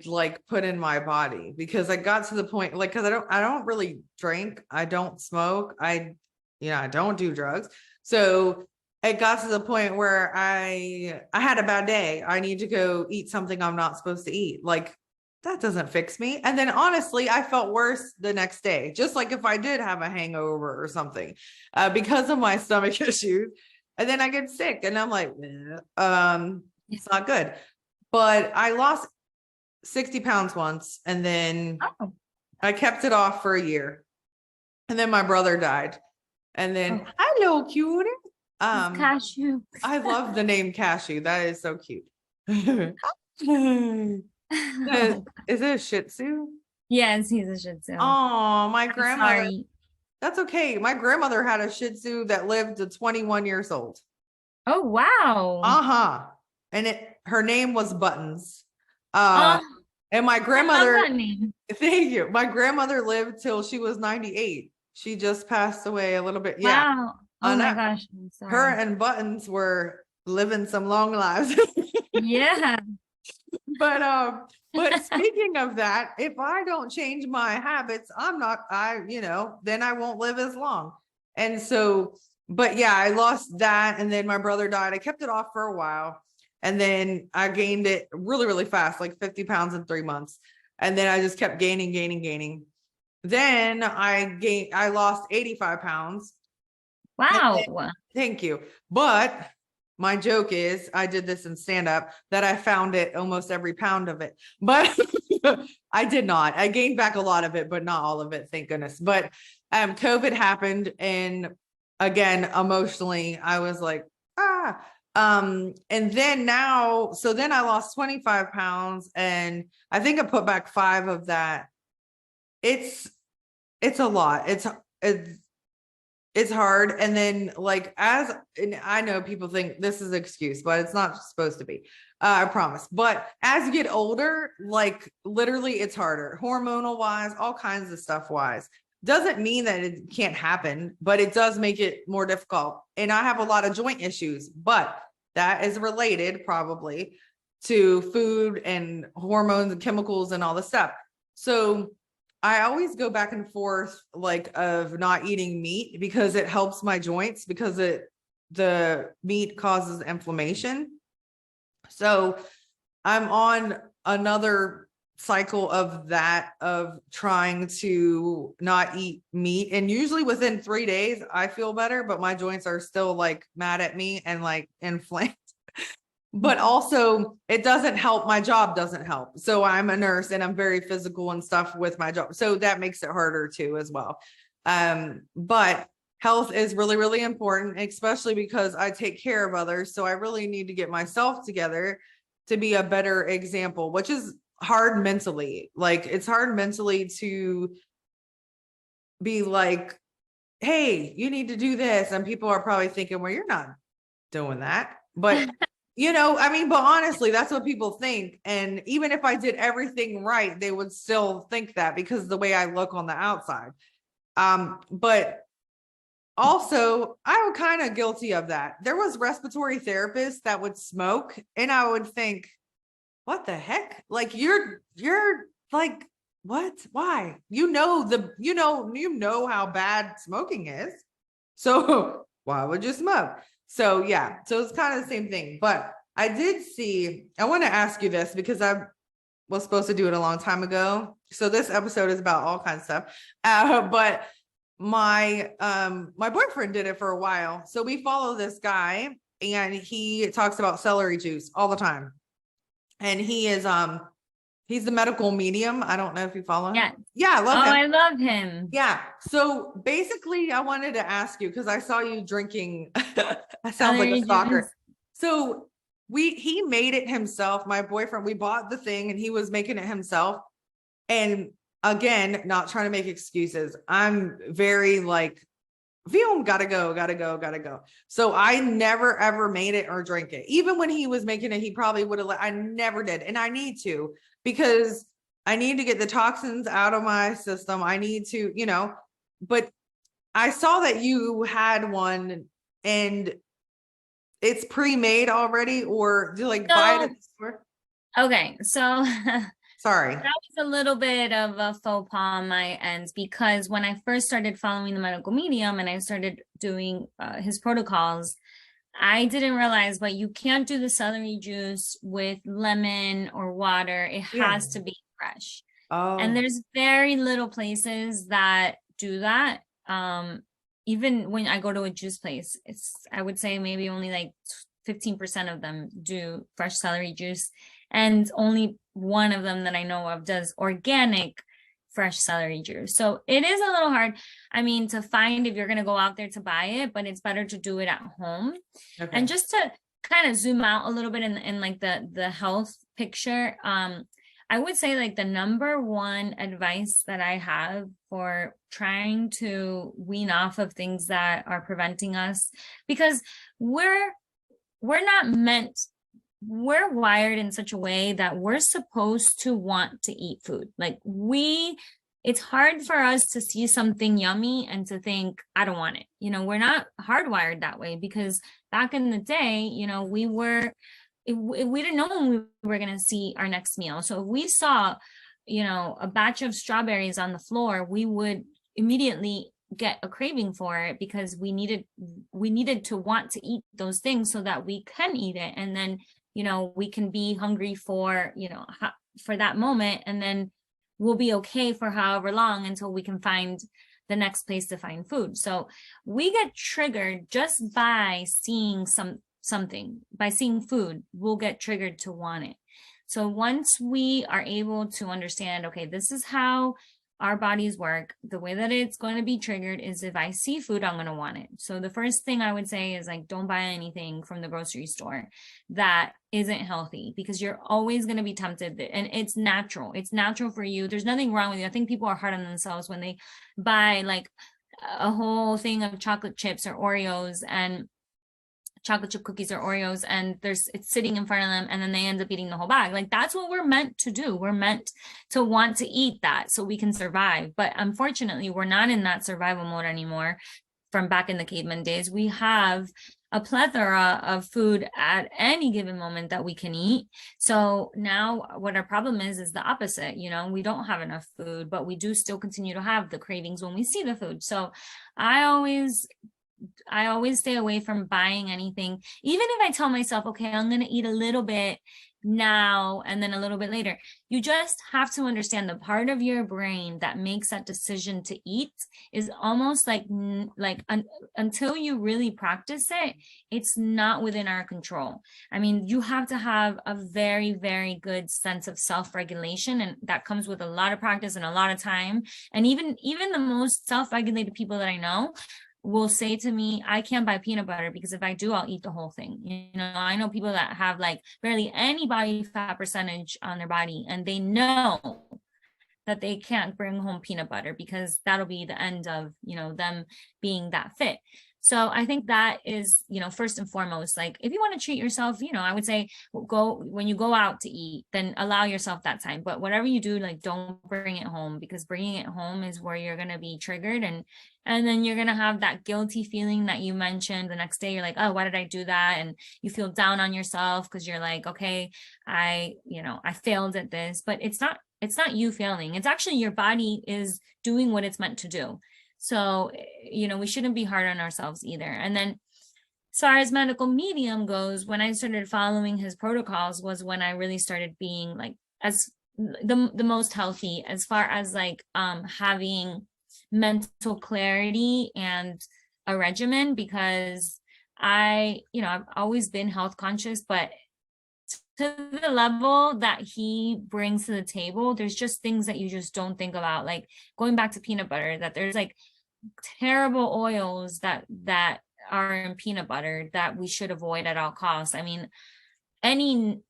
Speaker 1: put in my body, because I got to the point, cause I don't really drink. I don't smoke. I don't do drugs. So it got to the point where I had a bad day. I need to go eat something I'm not supposed to eat. That doesn't fix me. And then honestly, I felt worse the next day, just like if I did have a hangover or something, because of my stomach issues. And then I get sick and I'm like, it's not good. But I lost 60 pounds once, and then
Speaker 2: Oh,
Speaker 1: I kept it off for a year. And then my brother died. And then,
Speaker 2: oh,
Speaker 1: hello, cutie.
Speaker 2: it's cashew.
Speaker 1: I love the name Cashew. That is so cute. Is
Speaker 2: Oh,
Speaker 1: it a Shih Tzu?
Speaker 2: yes, he's a Shih Tzu.
Speaker 1: Oh, my
Speaker 2: I'm
Speaker 1: grandmother.
Speaker 2: sorry.
Speaker 1: That's okay. My grandmother had a Shih Tzu that lived to 21 years old.
Speaker 2: Oh, wow.
Speaker 1: Uh-huh. And her name was Buttons. Uh,
Speaker 2: Oh,
Speaker 1: and my
Speaker 2: I love
Speaker 1: grandmother,
Speaker 2: that name.
Speaker 1: thank you. My grandmother lived till she was 98. She just passed away a little bit. Yeah.
Speaker 2: Wow. Oh
Speaker 1: I
Speaker 2: my
Speaker 1: know.
Speaker 2: gosh. I'm
Speaker 1: Her
Speaker 2: sorry.
Speaker 1: and Buttons were living some long lives.
Speaker 2: Yeah.
Speaker 1: But speaking of that, if I don't change my habits, then I won't live as long. And so, but yeah, I lost that, and then my brother died. I kept it off for a while, and then I gained it really, really fast, like 50 pounds in 3 months. And then I just kept gaining. Then I lost 85 pounds. And then,
Speaker 2: Wow.
Speaker 1: thank you. But my joke is, I did this in stand up, that I found it almost every pound of it, but I did not. I gained back a lot of it, but not all of it, thank goodness. But COVID happened, and again, emotionally, I was like, and then then I lost 25 pounds, and I think I put back 5 of that. It's a lot. It's hard. And then and I know people think this is an excuse, but it's not supposed to be. I promise. But as you get older, like literally it's harder, hormonal wise, all kinds of stuff wise. Doesn't mean that it can't happen, but it does make it more difficult. And I have a lot of joint issues, but that is related probably to food and hormones and chemicals and all the stuff. So I always go back and forth of not eating meat because it helps my joints, because the meat causes inflammation. So I'm on another cycle of trying to not eat meat. And usually within 3 days, I feel better, but my joints are still mad at me and inflamed. But also it doesn't help. My job doesn't help. So I'm a nurse and I'm very physical and stuff with my job. So that makes it harder too, as well. But health is really, really important, especially because I take care of others. So I really need to get myself together to be a better example, which is hard mentally. It's hard mentally to be like, hey, you need to do this. And people are probably thinking, well, you're not doing that. But but honestly, that's what people think. And even if I did everything right, they would still think that because the way I look on the outside. But also I'm kind of guilty of that. There was respiratory therapists that would smoke, and I would think, what the heck? You're like, what? Why? You know how bad smoking is. So why would you smoke? So yeah, so it's kind of the same thing. But I want to ask you this because I was supposed to do it a long time ago. So this episode is about all kinds of stuff. But my boyfriend did it for a while. So we follow this guy, and he talks about celery juice all the time. And he's the medical medium. I don't know if you follow him.
Speaker 2: Yeah.
Speaker 1: Yeah, I love him.
Speaker 2: I love him.
Speaker 1: Yeah. So basically, I wanted to ask you, because I saw you drinking. I sound like a stalker. So he made it himself. My boyfriend, we bought the thing and he was making it himself. And again, not trying to make excuses. I'm very gotta go. So I never ever made it or drank it. Even when he was making it, he probably would have I never did. And I need to, because I need to get the toxins out of my system. I need to, but I saw that you had one, and it's pre-made already, or do you buy it at the store?
Speaker 2: Okay. So
Speaker 1: Sorry.
Speaker 2: that was a little bit of a faux pas on my end, because when I first started following the medical medium and I started doing his protocols, I didn't realize, but you can't do the celery juice with lemon or water. It has to be fresh.
Speaker 1: Oh.
Speaker 2: And there's very little places that do that. Even when I go to a juice place, I would say maybe only 15% of them do fresh celery juice. and only one of them that I know of does organic fresh celery juice. So it is a little hard, I mean, to find if you're going to go out there to buy it, but it's better to do it at home.
Speaker 1: Okay.
Speaker 2: And just to kind of zoom out a little bit in like the health picture, I would say like the number one advice that I have for trying to wean off of things that are preventing us, because we're not meant, we're wired in such a way that we're supposed to want to eat food. Like it's hard for us to see something yummy and to think, I don't want it. You know, we're not hardwired that way, because back in the day, you know, we didn't know when we were going to see our next meal. So if we saw, you know, a batch of strawberries on the floor, we would immediately get a craving for it, because we needed to want to eat those things so that we can eat it. And then, you know, we can be hungry for, you know, for that moment. And then we'll be okay for however long until we can find the next place to find food. So we get triggered just by seeing something, by seeing food, we'll get triggered to want it. So once we are able to understand, okay, this is how our bodies work, the way that it's going to be triggered is if I see food, I'm going to want it. So the first thing I would say is like, don't buy anything from the grocery store that isn't healthy, because you're always going to be tempted, and it's natural. It's natural for you. There's nothing wrong with you. I think people are hard on themselves when they buy like a whole thing of chocolate chips or Oreos and chocolate chip cookies or Oreos, and it's sitting in front of them, and then they end up eating the whole bag. Like that's what we're meant to do. We're meant to want to eat that so we can survive. But unfortunately, we're not in that survival mode anymore. From back in the caveman days, we have a plethora of food at any given moment that we can eat. So now what our problem is the opposite. You know, we don't have enough food, but we do still continue to have the cravings when we see the food. So I always stay away from buying anything, even if I tell myself, okay, I'm going to eat a little bit now and then a little bit later. You just have to understand the part of your brain that makes that decision to eat is almost like until you really practice it, it's not within our control. I mean, you have to have a very, very good sense of self-regulation, and that comes with a lot of practice and a lot of time. And even the most self-regulated people that I know will say to me, I can't buy peanut butter because if I do, I'll eat the whole thing. You know, I know people that have like barely any body fat percentage on their body, and they know that they can't bring home peanut butter because that'll be the end of, you know, them being that fit. So I think that is, you know, first and foremost, like if you want to treat yourself, you know, I would say when you go out to eat, then allow yourself that time. But whatever you do, like don't bring it home, because bringing it home is where you're going to be triggered. And then you're going to have that guilty feeling that you mentioned the next day. You're like, oh, why did I do that? And you feel down on yourself because you're like, okay, I failed at this. But it's not you failing. It's actually your body is doing what it's meant to do. So, you know, we shouldn't be hard on ourselves either. And then as far as medical medium goes, when I started following his protocols was when I really started being like as the most healthy, as far as like having mental clarity and a regimen, because I've always been health conscious, but to the level that he brings to the table, there's just things that you just don't think about, like going back to peanut butter, that there's like terrible oils that are in peanut butter that we should avoid at all costs. I mean, any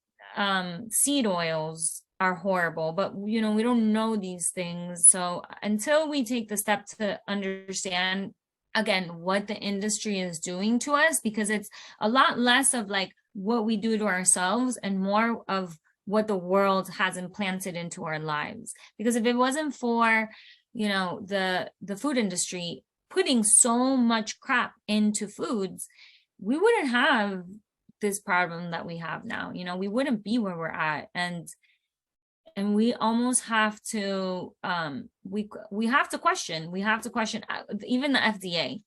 Speaker 2: seed oils are horrible, but you know, we don't know these things. So until we take the step to understand again what the industry is doing to us, because it's a lot less of like what we do to ourselves and more of what the world has implanted into our lives. Because if it wasn't for, you know, the food industry putting so much crap into foods, we wouldn't have this problem that we have now. You know, we wouldn't be where we're at. And we almost have to we have to question even the FDA.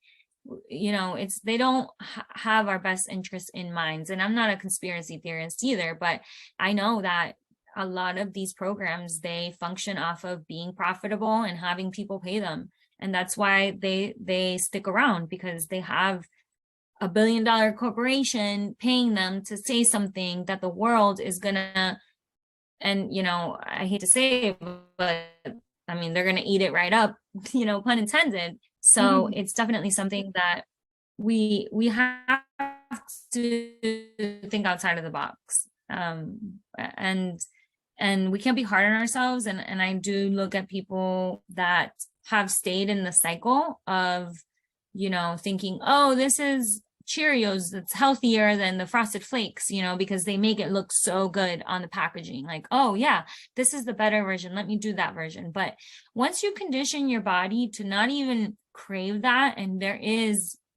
Speaker 2: You know, they don't have our best interests in mind. And I'm not a conspiracy theorist either, but I know that a lot of these programs, they function off of being profitable and having people pay them. And that's why they stick around, because they have $1 billion corporation paying them to say something that the world is gonna and, I hate to say it, but I mean, they're going to eat it right up, pun intended. So it's definitely something that we have to think outside of the box. And we can't be hard on ourselves. And I do look at people that have stayed in the cycle of, thinking, oh, this is Cheerios that's healthier than the Frosted Flakes, because they make it look so good on the packaging. Like, oh yeah, this is the better version. Let me do that version. But once you condition your body to not even crave that, and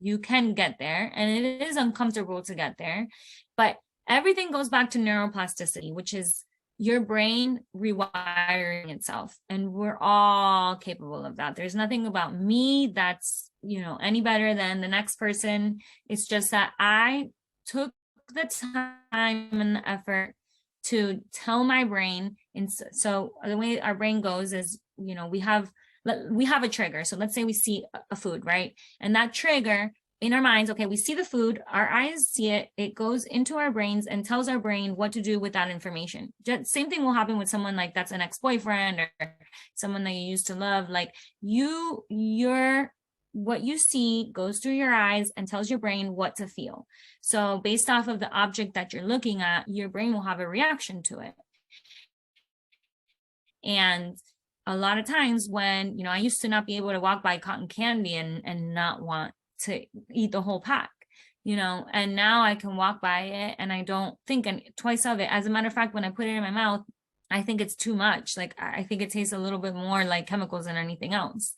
Speaker 2: you can get there, and it is uncomfortable to get there, but everything goes back to neuroplasticity, which is your brain rewiring itself. And we're all capable of that. There's nothing about me that's, any better than the next person. It's just that I took the time and the effort to tell my brain. And so the way our brain goes is, we have a trigger. So let's say we see a food, right? And that trigger in our minds, okay, we see the food, our eyes see it, it goes into our brains and tells our brain what to do with that information. Same thing will happen with someone like that's an ex-boyfriend or someone that you used to love. Like what you see goes through your eyes and tells your brain what to feel. So based off of the object that you're looking at, your brain will have a reaction to it. And a lot of times when, I used to not be able to walk by cotton candy and not want to eat the whole pack, and now I can walk by it and I don't think twice of it. As a matter of fact, when I put it in my mouth, I think it's too much. Like, I think it tastes a little bit more like chemicals than anything else.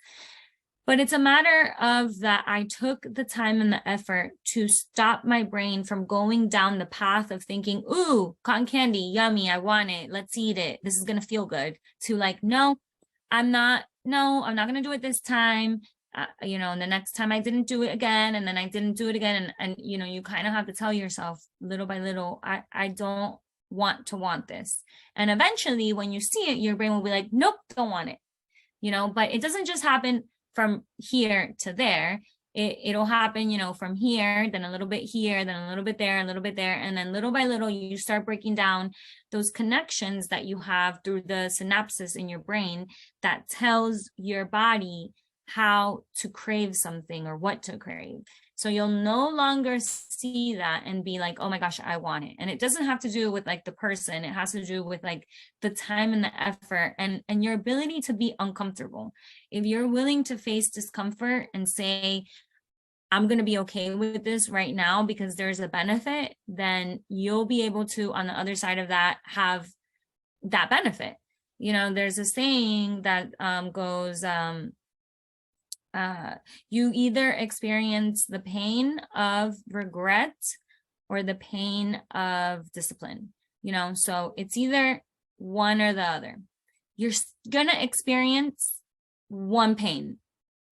Speaker 2: But it's a matter of that I took the time and the effort to stop my brain from going down the path of thinking, ooh, cotton candy, yummy, I want it, let's eat it, this is going to feel good, to like, no, I'm not going to do it this time. And the next time I didn't do it again, and then I didn't do it again. And you kind of have to tell yourself little by little, I don't want this. And eventually when you see it, your brain will be like, nope, don't want it, but it doesn't just happen from here to there. It'll happen, from here, then a little bit here, then a little bit there, a little bit there. And then little by little, you start breaking down those connections that you have through the synapses in your brain that tells your body how to crave something or what to crave. So you'll no longer see that and be like, oh my gosh, I want it. And it doesn't have to do with like the person. It has to do with like the time and the effort and your ability to be uncomfortable. If you're willing to face discomfort and say, I'm going to be okay with this right now because there's a benefit, then you'll be able to, on the other side of that, have that benefit. There's a saying that goes, you either experience the pain of regret or the pain of discipline, so it's either one or the other. You're gonna experience one pain.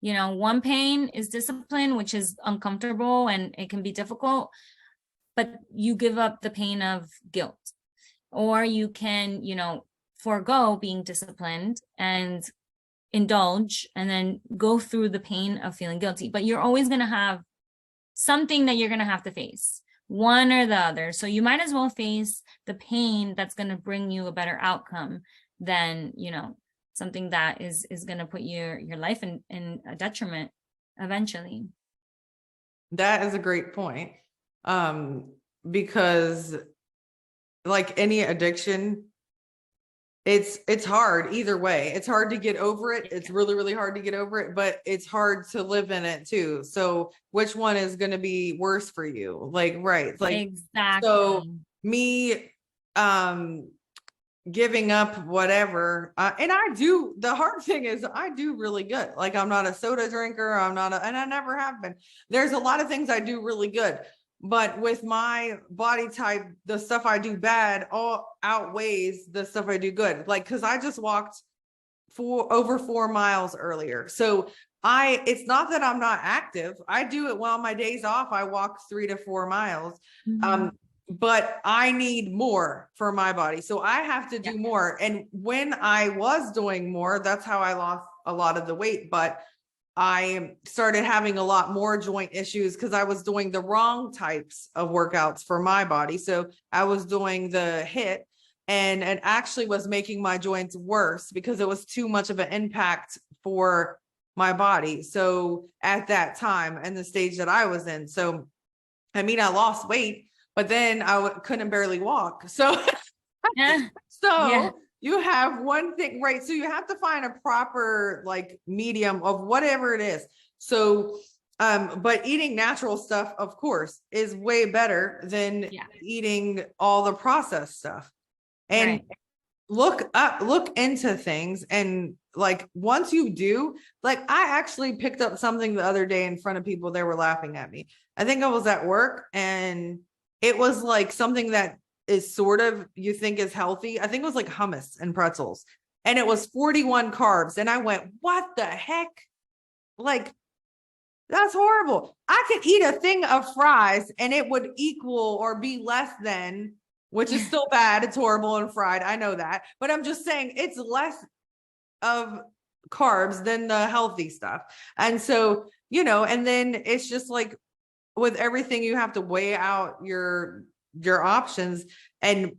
Speaker 2: One pain is discipline, which is uncomfortable and it can be difficult, but you give up the pain of guilt. Or you can, forego being disciplined and indulge and then go through the pain of feeling guilty. But you're always going to have something that you're going to have to face, one or the other. So you might as well face the pain that's going to bring you a better outcome than, something that is going to put your life in a detriment eventually.
Speaker 1: That is a great point. Because like any addiction, it's hard either way. It's hard to get over it. It's really, really hard to get over it, but it's hard to live in it too. So which one is going to be worse for you? Like, right. Like,
Speaker 2: exactly.
Speaker 1: So me, giving up whatever. And the hard thing is I do really good. Like, I'm not a soda drinker. And I never have been. There's a lot of things I do really good. But with my body type, the stuff I do bad all outweighs the stuff I do good. Like, cause I just walked over 4 miles earlier. So it's not that I'm not active. I do it while my days off. I walk 3 to 4 miles. Mm-hmm. But I need more for my body. So I have to do more. And when I was doing more, that's how I lost a lot of the weight. But I started having a lot more joint issues because I was doing the wrong types of workouts for my body. So I was doing the HIIT and it actually was making my joints worse because it was too much of an impact for my body. So at that time and the stage that I was in, so I mean, I lost weight, but then I couldn't barely walk. So,
Speaker 2: Yeah.
Speaker 1: so you have one thing, right? So you have to find a proper like medium of whatever it is. So, but eating natural stuff, of course, is way better than eating all the processed stuff. And look into things. And like, once you do, like, I actually picked up something the other day in front of people, they were laughing at me. I think I was at work and it was like something that is sort of, you think is healthy. I think it was like hummus and pretzels and it was 41 carbs. And I went, what the heck? Like, that's horrible. I could eat a thing of fries and it would equal or be less than, which is still bad. It's horrible and fried. I know that, but I'm just saying it's less of carbs than the healthy stuff. And so, and then it's just like with everything, you have to weigh out your options and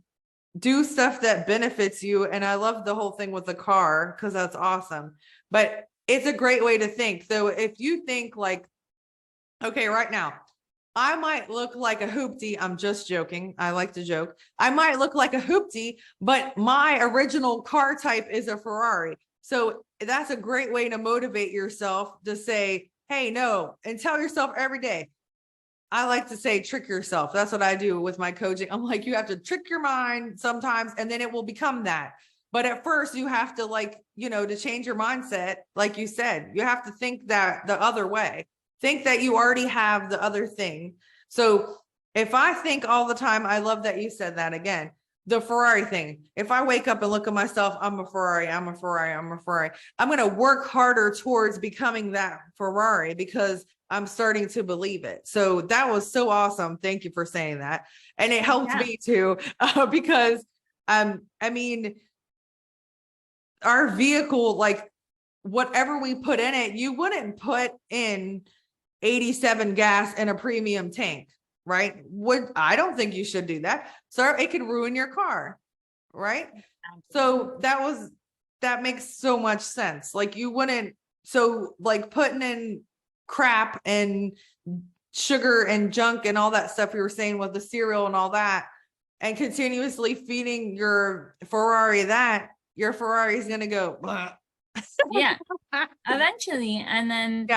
Speaker 1: do stuff that benefits you. And I love the whole thing with the car because that's awesome. But it's a great way to think. So if you think like, okay, right now, I might look like a hoopty. I'm just joking. I like to joke. I might look like a hoopty, but my original car type is a Ferrari. So that's a great way to motivate yourself to say, hey, no, and tell yourself every day. I like to say, trick yourself. That's what I do with my coaching. I'm like, you have to trick your mind sometimes, and then it will become that. But at first you have to to change your mindset. Like you said, you have to think that the other way. Think that you already have the other thing. So if I think all the time, I love that you said that again, the Ferrari thing. If I wake up and look at myself, I'm a Ferrari, I'm a Ferrari, I'm a Ferrari. I'm going to work harder towards becoming that Ferrari because I'm starting to believe it. So that was so awesome. Thank you for saying that. And it helped me too, because I mean, our vehicle, like whatever we put in it, you wouldn't put in 87 gas in a premium tank, right? I don't think you should do that. So it could ruin your car, right? So that makes so much sense. Like you wouldn't, so like putting in crap and sugar and junk and all that stuff you were saying with the cereal and all that, and continuously feeding your Ferrari that, your Ferrari is going to go.
Speaker 2: Eventually. And then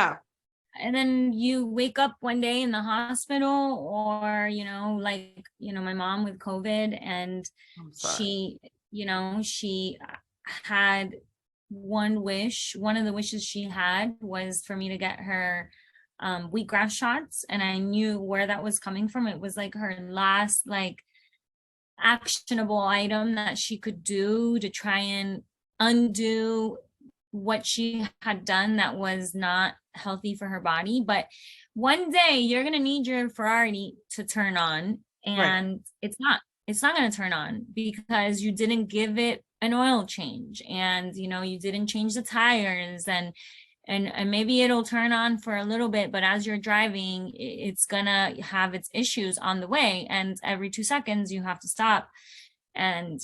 Speaker 2: and then you wake up one day in the hospital, or my mom with COVID, and she had one wish. One of the wishes she had was for me to get her wheatgrass shots, and I knew where that was coming from. It was like her last actionable item that she could do to try and undo what she had done that was not healthy for her body. But one day you're going to need your Ferrari to turn on, and it's not going to turn on because you didn't give it an oil change, and you didn't change the tires, and maybe it'll turn on for a little bit, but as you're driving, it's gonna have its issues on the way, and every 2 seconds you have to stop and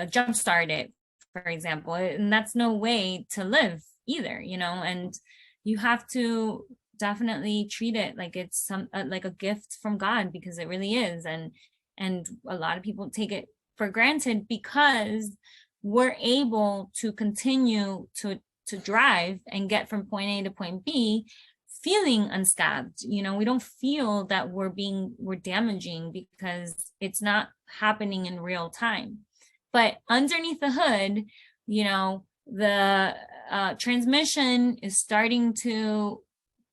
Speaker 2: jump start it, for example. And that's no way to live either, and you have to definitely treat it like it's like a gift from God, because it really is. And a lot of people take it for granted because we're able to continue to drive and get from point A to point B feeling unscathed. We don't feel that we're damaging because it's not happening in real time. But underneath the hood, the transmission is starting to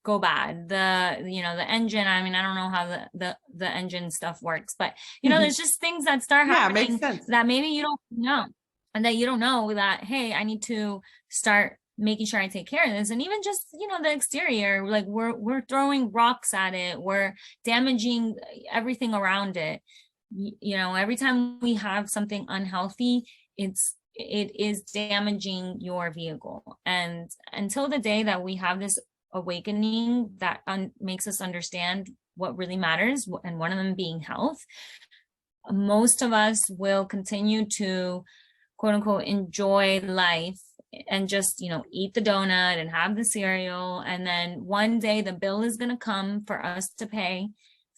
Speaker 2: go bad. The engine, I mean, I don't know how the engine stuff works, but there's just things that start happening that maybe you don't know, and that you don't know that, hey, I need to start making sure I take care of this. And even just the exterior, like we're throwing rocks at it, we're damaging everything around it. Every time we have something unhealthy, it is damaging your vehicle. And until the day that we have this awakening that makes us understand what really matters, and one of them being health, most of us will continue to quote unquote enjoy life and just, eat the donut and have the cereal. And then one day the bill is going to come for us to pay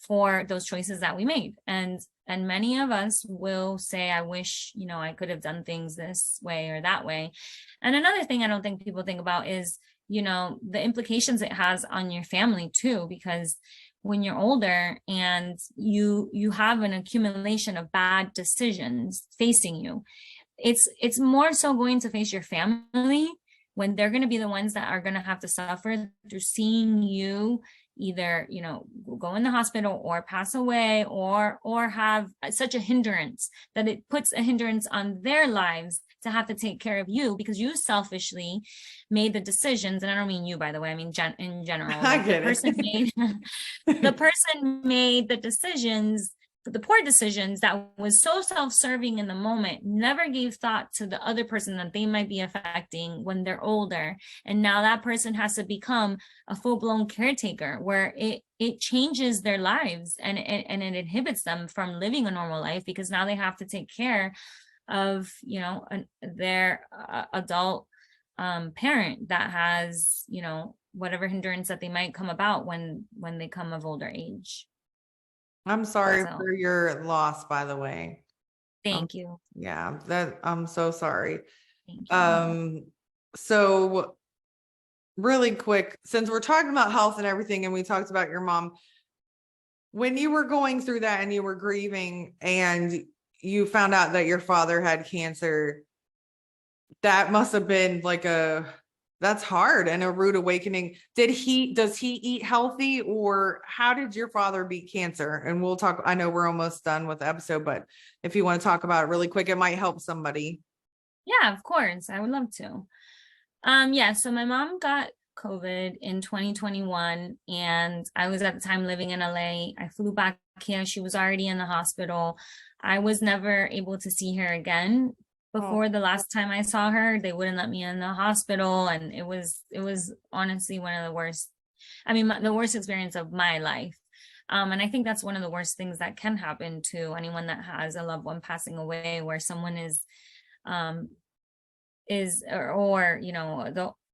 Speaker 2: for those choices that we made. And many of us will say, I wish, I could have done things this way or that way. And another thing I don't think people think about is, the implications it has on your family too, because when you're older and you have an accumulation of bad decisions facing you, it's more so going to face your family when they're going to be the ones that are going to have to suffer through seeing you either, go in the hospital or pass away or have such a hindrance that it puts a hindrance on their lives to have to take care of you because you selfishly made the decisions. And I don't mean you, by the way, I mean in general.
Speaker 1: I get
Speaker 2: The person made the decisions, the poor decisions that was so self-serving in the moment, never gave thought to the other person that they might be affecting when they're older. And now that person has to become a full-blown caretaker where it changes their lives and it inhibits them from living a normal life because now they have to take care of, their adult parent that has, whatever hindrance that they might come about when they come of older age.
Speaker 1: I'm sorry for your loss, by the way.
Speaker 2: Thank you.
Speaker 1: Yeah, that I'm so sorry.
Speaker 2: Thank you.
Speaker 1: So really quick, since we're talking about health and everything, and we talked about your mom, when you were going through that and you were grieving and you found out that your father had cancer, that must have been like that's hard and a rude awakening. Does he eat healthy, or how did your father beat cancer? And we'll talk, I know we're almost done with the episode, but if you want to talk about it really quick, it might help somebody.
Speaker 2: Yeah, of course. I would love to. So my mom got COVID in 2021 and I was at the time living in LA. I flew back here. She was already in the hospital. I was never able to see her again. Before the last time I saw her, they wouldn't let me in the hospital. And it was honestly one of the worst, the worst experience of my life. And I think that's one of the worst things that can happen to anyone that has a loved one passing away, where someone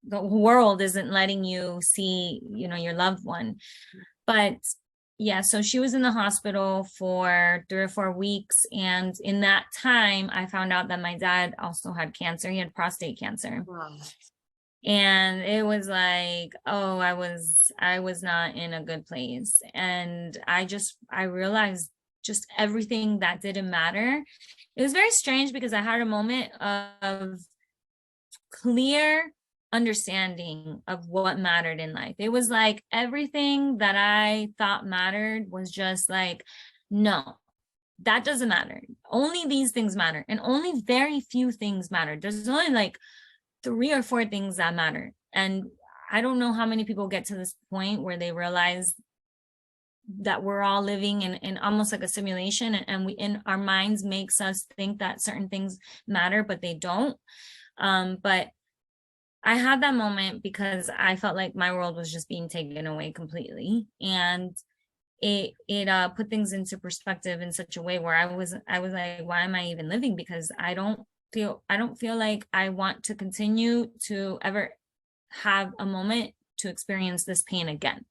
Speaker 2: the world isn't letting you see, your loved one. But yeah, so she was in the hospital for 3 or 4 weeks. And in that time, I found out that my dad also had cancer. He had prostate cancer.
Speaker 1: Wow.
Speaker 2: And it was like, oh, I was not in a good place. And I realized just everything that didn't matter. It was very strange because I had a moment of clear understanding of what mattered in life. It was like everything that I thought mattered was just like, no, that doesn't matter. Only these things matter. And only very few things matter. There's only like 3 or 4 things that matter. And I don't know how many people get to this point where they realize that we're all living in almost like a simulation, and we in our minds makes us think that certain things matter, but they don't. But I had that moment because I felt like my world was just being taken away completely. And it put things into perspective in such a way where I was like, why am I even living? Because I don't feel like I want to continue to ever have a moment to experience this pain again.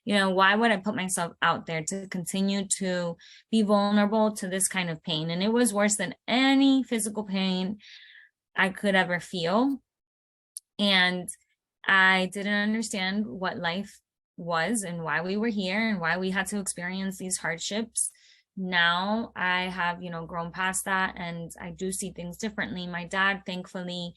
Speaker 2: Why would I put myself out there to continue to be vulnerable to this kind of pain? And it was worse than any physical pain I could ever feel. And I didn't understand what life was and why we were here and why we had to experience these hardships. Now I have, grown past that, and I do see things differently. My dad, thankfully,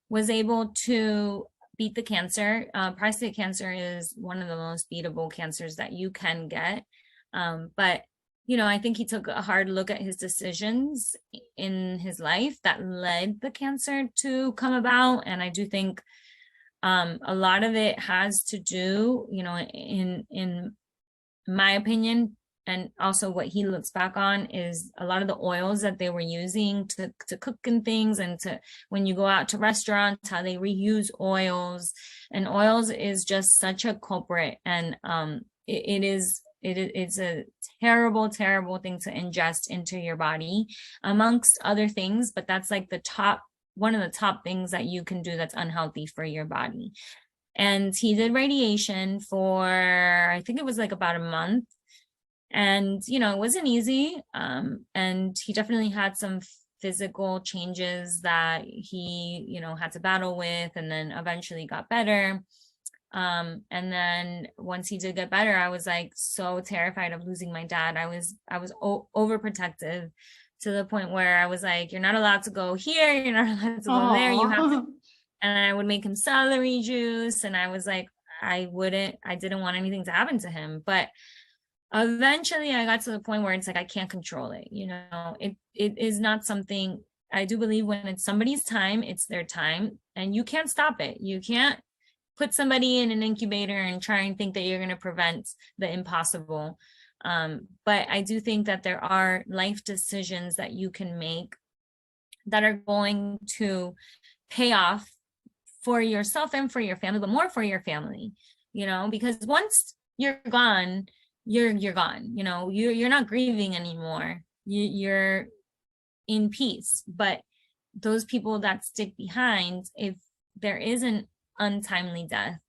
Speaker 2: was able to beat the cancer. Prostate cancer is one of the most beatable cancers that you can get. But I think he took a hard look at his decisions in his life that led the cancer to come about. And I do think a lot of it has to do, in my opinion, and also what he looks back on, is a lot of the oils that they were using to cook and things, and when you go out to restaurants, how they reuse oils. And oils is just such a culprit, and it's a terrible, terrible thing to ingest into your body, amongst other things. But that's like one of the top things that you can do that's unhealthy for your body. And he did radiation for, I think it was like about a month. And, it wasn't easy. And he definitely had some physical changes that he, had to battle with, and then eventually got better. And then once he did get better, I was like so terrified of losing my dad. I was overprotective to the point where I was like, you're not allowed to go here, you're not allowed to go there, you have to. And I would make him celery juice, and I was like, I didn't want anything to happen to him. But eventually I got to the point where it's like I can't control it. It is not something. I do believe when it's somebody's time, it's their time, and you can't stop it. You can't put somebody in an incubator and try and think that you're going to prevent the impossible. But I do think that there are life decisions that you can make that are going to pay off for yourself and for your family, but more for your family, because once you're gone, you're gone. You're not grieving anymore. You're in peace. But those people that stick behind, if there is an untimely death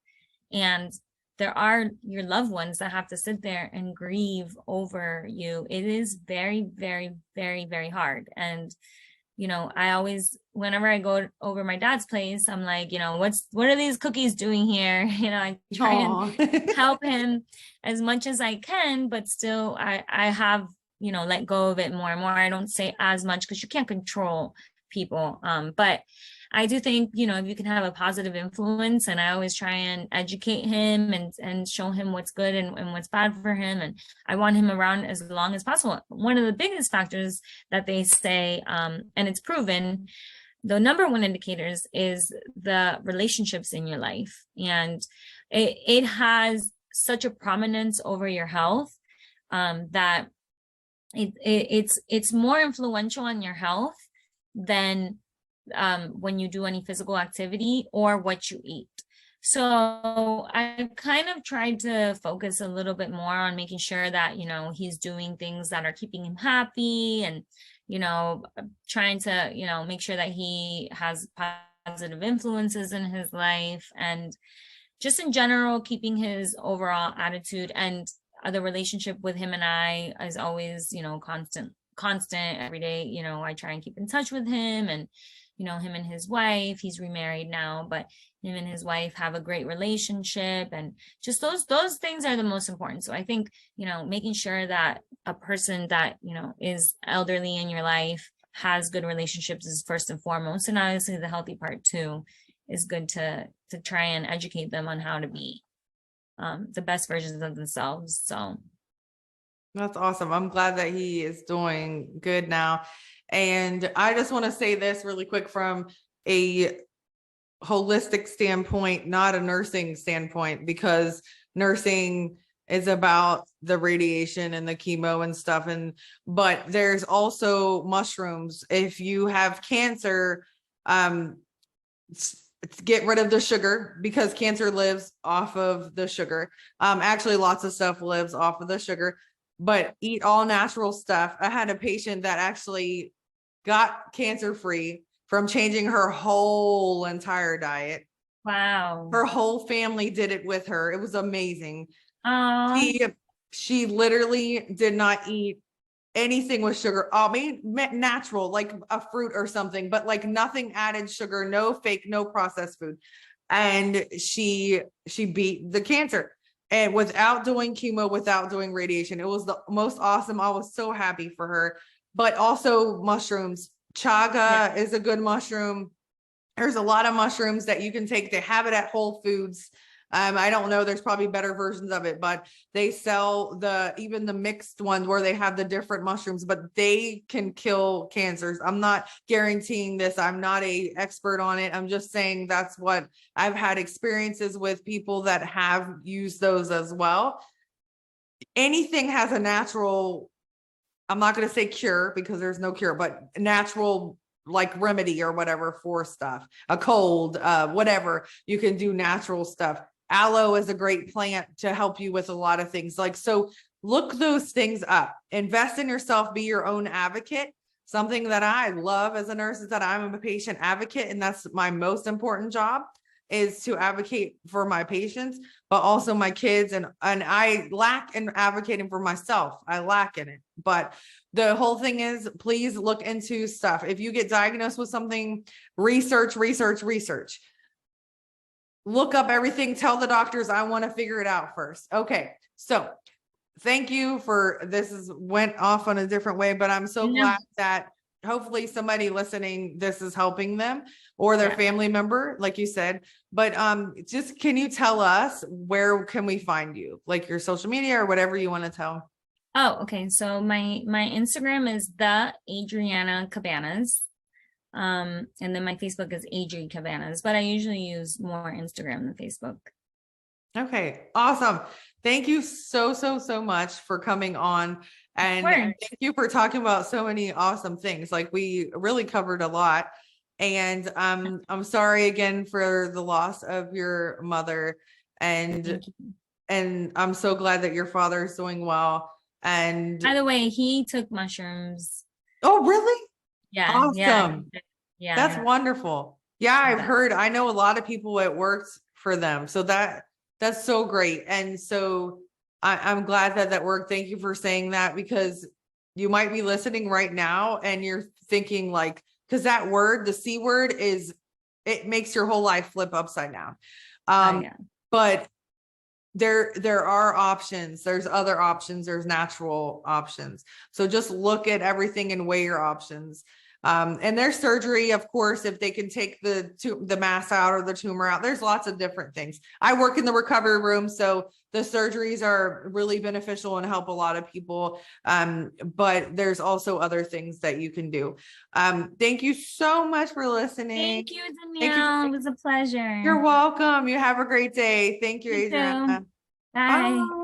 Speaker 2: and there are your loved ones that have to sit there and grieve over you, it is very, very, very, very hard. And I always, whenever I go over my dad's place, I'm like, what are these cookies doing here? I try and help him as much as I can, but still I have, let go of it more and more. I don't say as much because you can't control people. But I do think, if you can have a positive influence, and I always try and educate him and show him what's good and what's bad for him. And I want him around as long as possible. One of the biggest factors that they say, and it's proven, the number one indicators is the relationships in your life. And it has such a prominence over your health, that it's more influential on your health than when you do any physical activity or what you eat. So I kind of tried to focus a little bit more on making sure that, he's doing things that are keeping him happy, and, trying to, make sure that he has positive influences in his life, and just in general, keeping his overall attitude. And the relationship with him and I is always, constant every day. I try and keep in touch with him, and him and his wife, he's remarried now, but him and his wife have a great relationship, and just those things are the most important. So I think, making sure that a person that, is elderly in your life has good relationships is first and foremost. And obviously the healthy part too is good to try and educate them on how to be the best versions of themselves. So
Speaker 1: that's awesome. I'm glad that he is doing good now. And I just want to say this really quick from a holistic standpoint, not a nursing standpoint, because nursing is about the radiation and the chemo and stuff. But there's also mushrooms. If you have cancer, get rid of the sugar, because cancer lives off of the sugar. Actually, lots of stuff lives off of the sugar, but eat all natural stuff. I had a patient that actually got cancer free from changing her whole entire diet.
Speaker 2: wow.
Speaker 1: Her whole family did it with her. It was amazing.
Speaker 2: Aww.
Speaker 1: She literally did not eat anything with sugar. I mean, natural, like a fruit or something, but like nothing added sugar, no fake, no processed food. And she beat the cancer, and without doing chemo, without doing radiation. It was the most awesome. I was so happy for her. But also mushrooms. Chaga is a good mushroom. There's a lot of mushrooms that you can take. They have it at Whole Foods. I don't know, there's probably better versions of it, but they sell even the mixed ones where they have the different mushrooms, but they can kill cancers. I'm not guaranteeing this. I'm not an expert on it. I'm just saying that's what I've had experiences with people that have used those as well. Anything has a natural, I'm not going to say cure because there's no cure, but natural like remedy or whatever for stuff, a cold, whatever, you can do natural stuff. Aloe is a great plant to help you with a lot of things. Like, so look those things up, invest in yourself, be your own advocate. Something that I love as a nurse is that I'm a patient advocate, and that's my most important job, is to advocate for my patients, but also my kids. And I lack in advocating for myself. I lack in it. But the whole thing is, please look into stuff. If you get diagnosed with something, research. Look up everything. Tell the doctors, I want to figure it out first. Okay. So thank you for this went off on a different way, but I'm so glad that hopefully somebody listening, this is helping them or their family member, like you said. But just can you tell us, where can we find you? Like your social media or whatever you want to tell.
Speaker 2: Oh, okay. So my Instagram is the Adriana Cabanas. And then my Facebook is Adri Cabanas, but I usually use more Instagram than Facebook.
Speaker 1: Okay, awesome. Thank you so much for coming on. And thank you for talking about so many awesome things. Like, we really covered a lot. And I'm sorry again for the loss of your mother. And I'm so glad that your father is doing well. And
Speaker 2: by the way, he took mushrooms.
Speaker 1: Oh, really?
Speaker 2: Yeah.
Speaker 1: Awesome.
Speaker 2: Yeah.
Speaker 1: That's wonderful. Yeah, I've heard, I know a lot of people it works for them. So that's so great. And so I'm glad that worked. Thank you for saying that, because you might be listening right now and you're thinking like, because that word, the C word, it makes your whole life flip upside down. But there are options. There's other options. There's natural options. So just look at everything and weigh your options. And there's surgery, of course, if they can take the mass out or the tumor out. There's lots of different things. I work in the recovery room, so the surgeries are really beneficial and help a lot of people. But there's also other things that you can do. Thank you so much for listening.
Speaker 2: Thank you, Danielle. It was a pleasure.
Speaker 1: You're welcome. You have a great day. Thank you, Adriana.
Speaker 2: Bye.